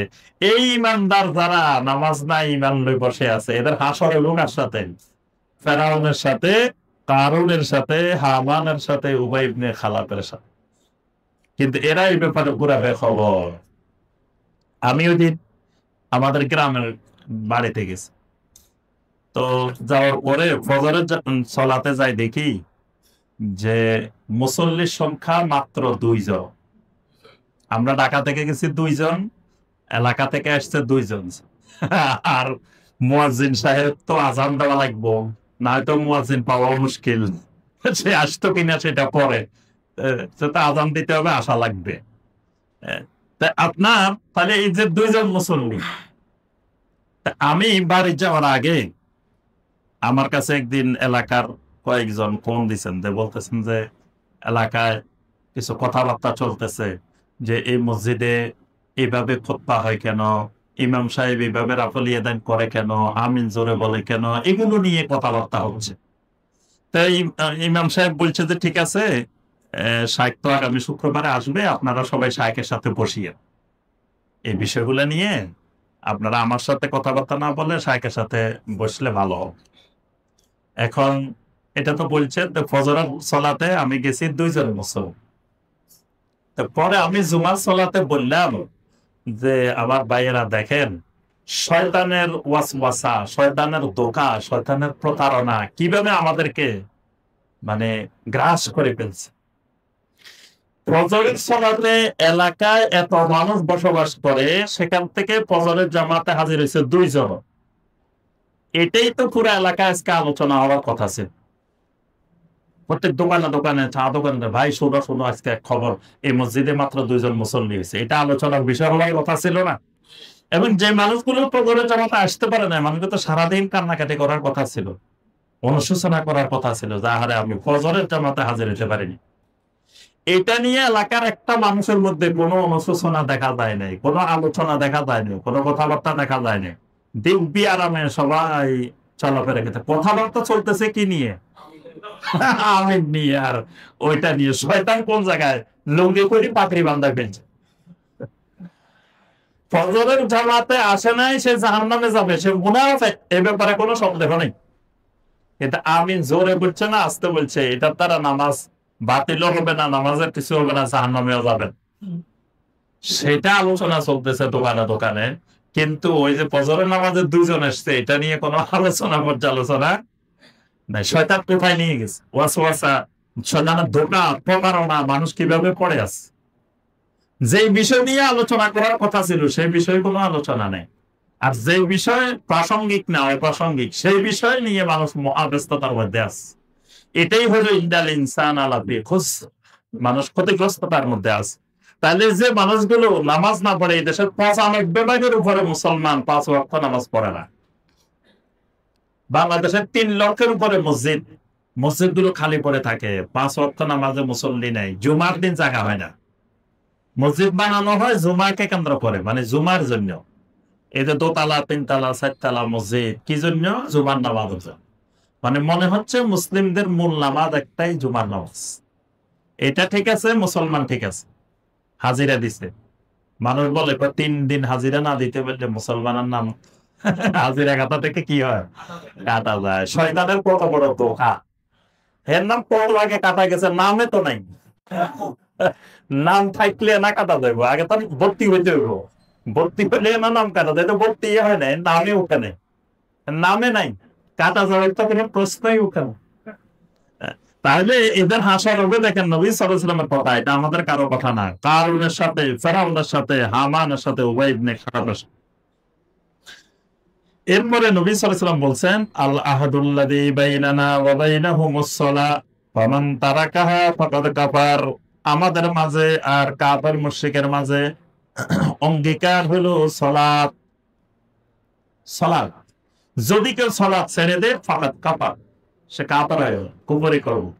এই ইমানদার যারা নামাজ নাই, ইমান লই বসে আছে, এদের হাসরে লোকের সাথে, ফেরাউনের সাথে, কারুনের সাথে, হামানের সাথে, উবাই ইবনে খালাফের সাথে। কিন্তু এরা এই ব্যাপারে পুরা বেখবর। আমি ওই দিন আমাদের গ্রামের বাড়িতে গেছি, তো যাওয়ার পরে ফজরের সলাতে যাই, দেখি যে মুসল্লির সংখ্যা মাত্র 2 জন। আমরা ঢাকা থেকে গেছি 2 জন, এলাকা থেকে আসছে 2 জন। আর মুয়াজ্জিন সাহেব তো আজান দেওয়া লাগবো, নয়তো মুয়াজ্জিন পাওয়া মুশকিল। সে আসতো কিনা সেটা পরে, সেটা আজান দিতে হবে, আসা লাগবে। আপনার তাহলে এই যে 2 জন মুসল্লি, আমি বাড়ি যাওয়ার আগে আমার কাছে একদিন এলাকার কয়েকজন ফোন দিচ্ছেন, বলতেছেন যে এলাকায় কিছু কথাবার্তা চলতেছে, যে এই মসজিদে এইভাবে খুতবা হয় কেন, ইমাম সাহেব এইভাবে রাফল ইয়াদান করে কেন, আমিন জোরে বলে কেন, এগুলো নিয়ে কথাবার্তা হচ্ছে। তাই ইমাম সাহেব বলছে যে ঠিক আছে, শায়েখ তো আগামী শুক্রবারে আসবে, আপনারা সবাই শায়েখের সাথে বসিয়ে এই বিষয়গুলো নিয়ে আপনারা আমার সাথে কথাবার্তা না বলে শায়েখের সাথে বসলে ভালো হবে। এখন এটা তো বলছেন ফজরের সলাতে আমি গেছি 2 জন মুসল্লি। পরে আমি জুমার সলাতে বললাম যে আমার ভাইয়েরা দেখেন, শয়তানের ওয়াসওয়াসা, শয়তানের ধোঁকা, শয়তানের প্রতারণা কিভাবে আমাদেরকে মানে গ্রাস করে ফেলছে। ফজরের সলাতে এলাকায় এত মানুষ বসবাস করে, সেখান থেকে ফজরের জামাতে হাজির হয়েছে 2 জন। এটাই তো পুরো এলাকায় আজকে আলোচনা হওয়ার কথা ছিল। প্রত্যেক দোকানে দোকানে, চা দোকানে, ভাই শোনো শোনো, আজকে খবর, এই মসজিদে মাত্র 2 জন মুসল্লি হয়েছে। এটা আলোচনার বিষয় হওয়ার কথা ছিল না? এবং যে মানুষগুলো ফজরের জামাতে আসতে পারে না, মানুষকে তো সারাদিন কান্নাকাটি করার কথা ছিল, অনুশোচনা করার কথা ছিল, যে আহারে আমি ফজরের জামাতে হাজির হতে পারিনি। এটা নিয়ে এলাকার একটা মানুষের মধ্যে কোনো অনুশোচনা দেখা যায় নাই, কোনো আলোচনা দেখা যায় নাই, কোনো কথাবার্তা দেখা যায় নাই। দিব্যি আরামে সবাই চলাফেরা করতে, কথাবার্তা চলতেছে কি নিয়ে? আমিন নিয়ে, আর ওইটা নিয়ে। শয়তান কোন জায়গায় লুঙ্গি করে পাকড়ি বান্ধা ফেলছে। ফজরের জামাতে আসে নাই, সে জাহান্নামে যাবে, সে মুনাফিক, এ ব্যাপারে কোনো সন্দেহ নেই। এটা আমিন জোরে বলছে না, আসতে বলছে, এটার দ্বারা নামাজ বাতিলও হবে না, নামাজের কিছু হবে না, জাহান্নামেও যাবেন, সেটা আলোচনা চলতেছে দোকানে দোকানে। কিন্তু ওই যে ফজরের নামাজে 2 জন এসছে, এটা নিয়ে কোনো আলোচনা পর্যালোচনা নাই। শয়তান কোথায় নিয়ে গেছে, ওয়াসওয়াসা, শয়তানের ধোঁকা, প্রতারণা, মানুষ কিভাবে পড়ে আছে। যে বিষয় নিয়ে আলোচনা করার কথা ছিল, সেই বিষয়ে কোনো আলোচনা নেই। আর যে বিষয় প্রাসঙ্গিক না, অপ্রাসঙ্গিক, সেই বিষয় নিয়ে মানুষ মহাব্যস্ততার মধ্যে আছে। এটাই হলো ইন্দাল ইনসান আলা ফি খুসর, মানুষ ক্ষতিগ্রস্ততার মধ্যে আছে। তাহলে যে মানুষগুলো নামাজ না পড়ে, এই দেশের 95% উপরে মুসলমান 5 ওয়াক্ত নামাজ পড়ে না। বাংলাদেশের 3 লক্ষের উপরে মসজিদগুলো খালি পড়ে থাকে, 5 ওয়াক্ত নামাজে মুসল্লি নেই, জুমার দিন জায়গা হয় না। মসজিদ বানানো হয় জুমাকে কেন্দ্র করে, মানে জুমার জন্য। এই যে দোতলা, তিনতলা, চারতলা মসজিদ কি জন্য? জুমার নামাজের জন্য। মানে মনে হচ্ছে মুসলিমদের মূল নামাজ একটাই, জুমার নামাজ। এটা ঠিক আছে, মুসলমান ঠিক আছে, হাজিরা দিছে। মানুষ বলে 3 দিন হাজিরা না দিতে পারলে মুসলমানের নাম হাজিরা কাটা থেকে কি হয়? কাটা যায়। শয়তানের কত বড় ধোঁকা! এর নাম কত আগে কাটা গেছে, নামে তো নাই। নাম থাকলে না কাটা যাইব, আগে তো ভর্তি হইতে হইব। ভর্তি হইলে না নাম কাটা যায়, তো ভর্তি হয় নাই, নামে ওখানে, নামে নাই, কাটা যাওয়ার তো কোনো প্রশ্নই ওখানে। তাহলে এদের হাসার হবে, দেখেন নবী সাল্লাল্লাহু আলাইহি ওয়াসাল্লামের কথা, এটা আমাদের কারো কথা না। কারুনের সাথে, ফেরাউনের সাথে, হামানের সাথে, উবাই ইবনে খালাফের সাথে। এরপরে নবী সাল্লাল্লাহু আলাইহি ওয়াসাল্লাম বলছেন, আল আহাদুল্লাযী বাইনানা ওয়া বাইনাহুমুস সালাহ ফামান তারাকাহা ফাকাদ কাফার। আমাদের মাঝে আর কাফের মুশরিকের মাঝে অঙ্গীকার হলো সালাত। সালাত যদি কেউ সালাত ছেড়ে দেয়, ফাকাদ কাফার, সে কাফের হয়ে গেল, কুফরি করবে।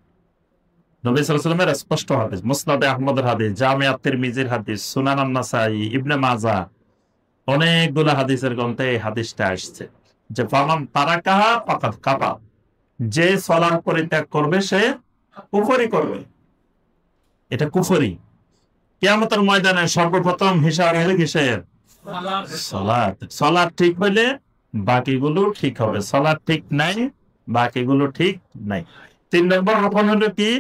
নবী সাল্লাল্লাহু আলাইহি ওয়াসাল্লামের স্পষ্ট হাদিস, মুসনাদে আহমদের হাদিস, জামে আত-তিরমিজির হাদিস, সুনান আন-নাসাই, ইবনে মাজাহ, অনেকগুলো হাদিসের গ্রন্থে এই হাদিসটা আসছে যে ফামান তারাকাহা ফাকাদ কাফার, যে সালাত পরিত্যাগ করবে সে কুফরি করবে। এটা কুফরি। কিয়ামতের ময়দানে সর্বপ্রথম হিসাব হবে কিসের? সালাত। সালাত ঠিক হইলে বাকিগুলো ঠিক হবে, সালাত ঠিক নাই, বাকিগুলো ঠিক নাই। 3 নম্বর রকম হলো কি?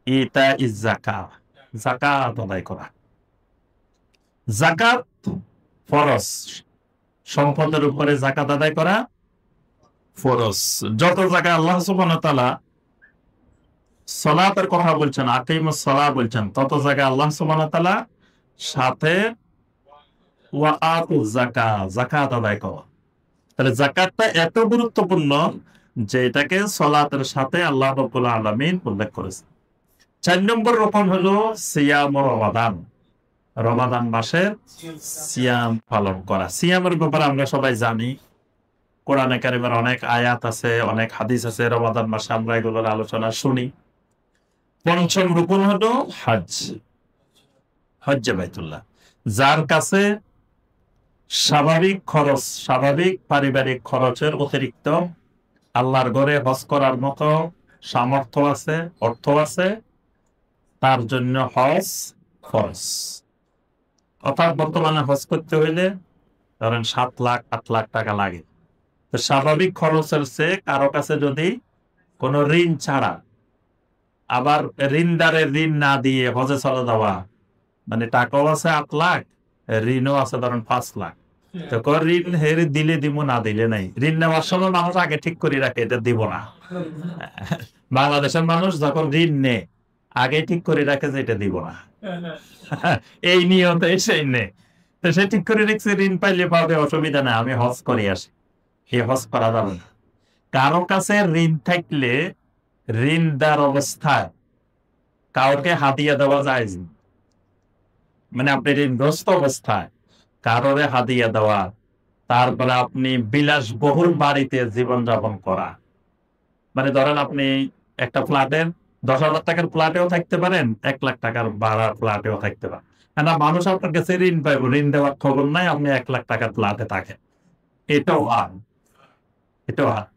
ইতা ইজ যাকাত, যাকাত আদায় করা। যাকাত ফরজ, সম্পদের উপরে যাকাত আদায় করা ফরজ। যত জায়গায় আল্লাহ সুবহানাহু ওয়া তাআলা সালাতের কথা বলছেন, আকিমুস সালাহ বলছেন, তত জায়গায় আল্লাহ সুবহানাহু ওয়া তাআলা সাথে ওয়া আতুজ যাকাত, যাকাত আদায় করা। তাহলে যাকাতটা এত গুরুত্বপূর্ণ যে এটাকে সালাতের সাথে আল্লাহ রাব্বুল আলামিন উল্লেখ করেছেন। 4 নম্বর রকম হলো সিয়াম রমাদান, রমাদান মাসের সিয়াম পালন করা। সিয়ামের ব্যাপারে আমরা সবাই জানি, কোরআনে কারিমের অনেক আয়াত আছে, অনেক হাদিস আছে, রমাদান মাসে আমরা এগুলোর আলোচনা শুনি। 5ম রকম হলো হজ, হজ্জে বাইতুল্লাহ। যার কাছে স্বাভাবিক খরচ, স্বাভাবিক পারিবারিক খরচের অতিরিক্ত আল্লাহর ঘরে হজ করার মতো সামর্থ্য আছে, অর্থ আছে, তার জন্য হজ ফরজ। অর্থাৎ বর্তমানে হজ করতে হইলে ধরেন 7 লাখ 8 লাখ টাকা লাগে। তো স্বাভাবিক খরচের চেয়ে কারো কাছে যদি কোনো ঋণ ছাড়া, আবার ঋণদারের ঋণ না দিয়ে হজে চলে যাওয়া, মানে টাকাও আছে 8 লাখ, ঋণও আছে ধরেন 5 লাখ, তো ঋণ হেরে দিলে দিব, না দিলে নাই। ঋণ নেওয়ার সময় মানুষ আগে ঠিক করে রাখে, এটা দিব না। বাংলাদেশের মানুষ যখন ঋণ নেয় আগে ঠিক করে রাখে যে এটা দিব না, এই নিয়তে সেই নেই। তো সে ঠিক করে রেখেছে ঋণ পাইলে পাবে, অসুবিধা নাই, আমি হজ করে আসি। এই হজ করা যাবে না। কারো কাছে ঋণ থাকলে ঋণদার অবস্থায় কাউকে হাদিয়া দেওয়া যায় না। মানে আপনি ঋণগ্রস্ত অবস্থায় কারোরে হাদিয়া দেওয়া, তারপরে আপনি বিলাসবহুল বাড়িতে জীবনযাপন করা, মানে ধরেন আপনি একটা ফ্ল্যাটের 10,000 টাকার ফ্ল্যাটেও থাকতে পারেন, 1 লাখ টাকার ভাড়ার ফ্ল্যাটেও থাকতে পারেন। না, মানুষ আপনার কাছে ঋণ পাইব, ঋণ দেওয়ার খবর নাই, আপনি 1 লাখ টাকার ফ্ল্যাটে থাকেন, এটাও হার, এটাও হার।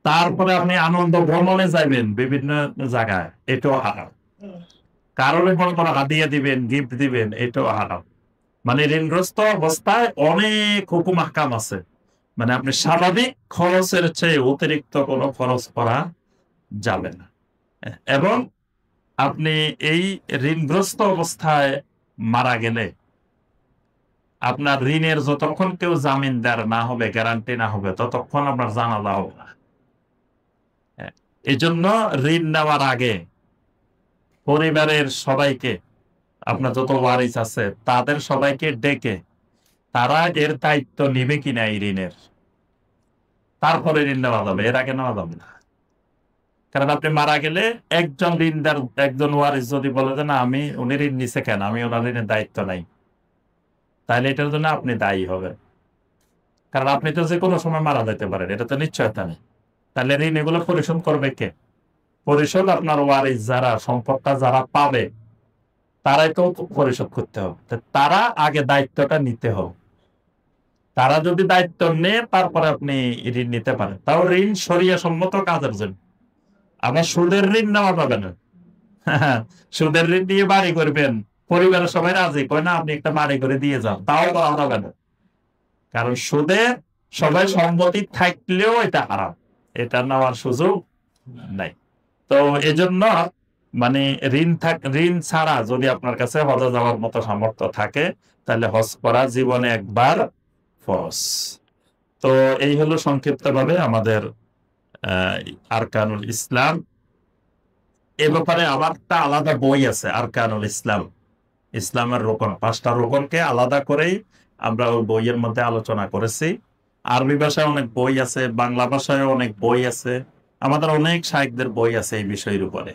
তারপরে আপনি আনন্দ ভ্রমণে যাইবেন বিভিন্ন জায়গায়, এটাও হারাম। কারণে কোনো হাদিয়া দিবেন, গিফট দিবেন, এটাও হারাম। মানে ঋণগ্রস্ত অবস্থায় অনেক হুকুম আহকাম আছে, মানে আপনি স্বাভাবিক খরচের চেয়ে অতিরিক্ত কোনো খরচ করা যাবে না। এবং আপনি এই ঋণগ্রস্ত অবস্থায় মারা গেলে আপনার ঋণের যতক্ষণ কেউ জামিনদার না হবে, গ্যারান্টি না হবে, ততক্ষণ আপনার জানাজা হবে না। এই জন্য ঋণ নেওয়ার আগে পরিবারের সবাইকে, আপনার যত ওয়ারিস আছে তাদের সবাইকে ডেকে তারা এর দায়িত্ব নিবে কিনা এই ঋণের, তারপরে ঋণ নেওয়া যাবে, এর আগে নেওয়া যাবে না। কারণ আপনি মারা গেলে একজন ঋণদার, একজন ওয়ারিস যদি বলে যে না, উনি ঋণ নিছে কেন, আমি ওনার ঋণের দায়িত্ব নাই, তাহলে এটার জন্য আপনি দায়ী হবেন। কারণ আপনি তো যে কোনো সময় মারা যেতে পারেন, এটা তো নিশ্চয়তা নেই। তাহলে ঋণ এগুলো পরিশোধ করবে কে? পরিশোধ আপনার ওয়ারিস যারা, সম্পদটা যারা পাবে তারাই তো পরিশোধ করতে হবে। তো তারা আগে দায়িত্বটা নিতে হবে। তারা যদি দায়িত্ব নেয় তারপরে আপনি ঋণ নিতে পারেন, তাও ঋণ শরিয়া সম্মত কাজের জন্য। আবার সুদের ঋণ নেওয়া যাবে না। সুদের ঋণ দিয়ে বাড়ি করবেন, পরিবারের সবাই রাজি, কয় না আপনি একটা বাড়ি করে দিয়ে যান, তাও করা যাবে না। কারণ সুদে সবাই সম্মতি থাকলেও এটা হারাম, এটা নেওয়ার সুযোগ নাই। তো এজন্য মানে ঋণ ছাড়া যদি আপনার কাছে হজে যাওয়ার মতো সামর্থ্য থাকে, তাহলে হজ করা জীবনে একবার ফরজ। তো এই হলো সংক্ষিপ্তভাবে আমাদের আরকানুল ইসলাম। এ ব্যাপারে আমার একটা আলাদা বই আছে, আরকানুল ইসলাম, ইসলামের রোকন, 5টা রোকনকে আলাদা করেই আমরা ওই বইয়ের মধ্যে আলোচনা করেছি। আরবি ভাষায় অনেক বই আছে, বাংলা ভাষায় অনেক বই আছে, আমাদের অনেক শায়েখদের বই আছে এই বিষয়ের উপরে।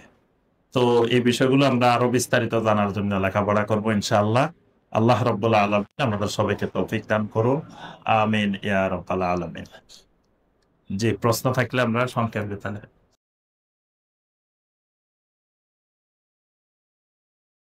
তো এই বিষয়গুলো আমরা আরো বিস্তারিত জানার জন্য লেখাপড়া করবো ইনশাআল্লাহ। আল্লাহ রাব্বুল আলামিন আমাদের সবাইকে তৌফিক দান করুন, আমিন ইয়া রাব্বাল আলামিন। জি, প্রশ্ন থাকলে আমরা সংক্ষেপে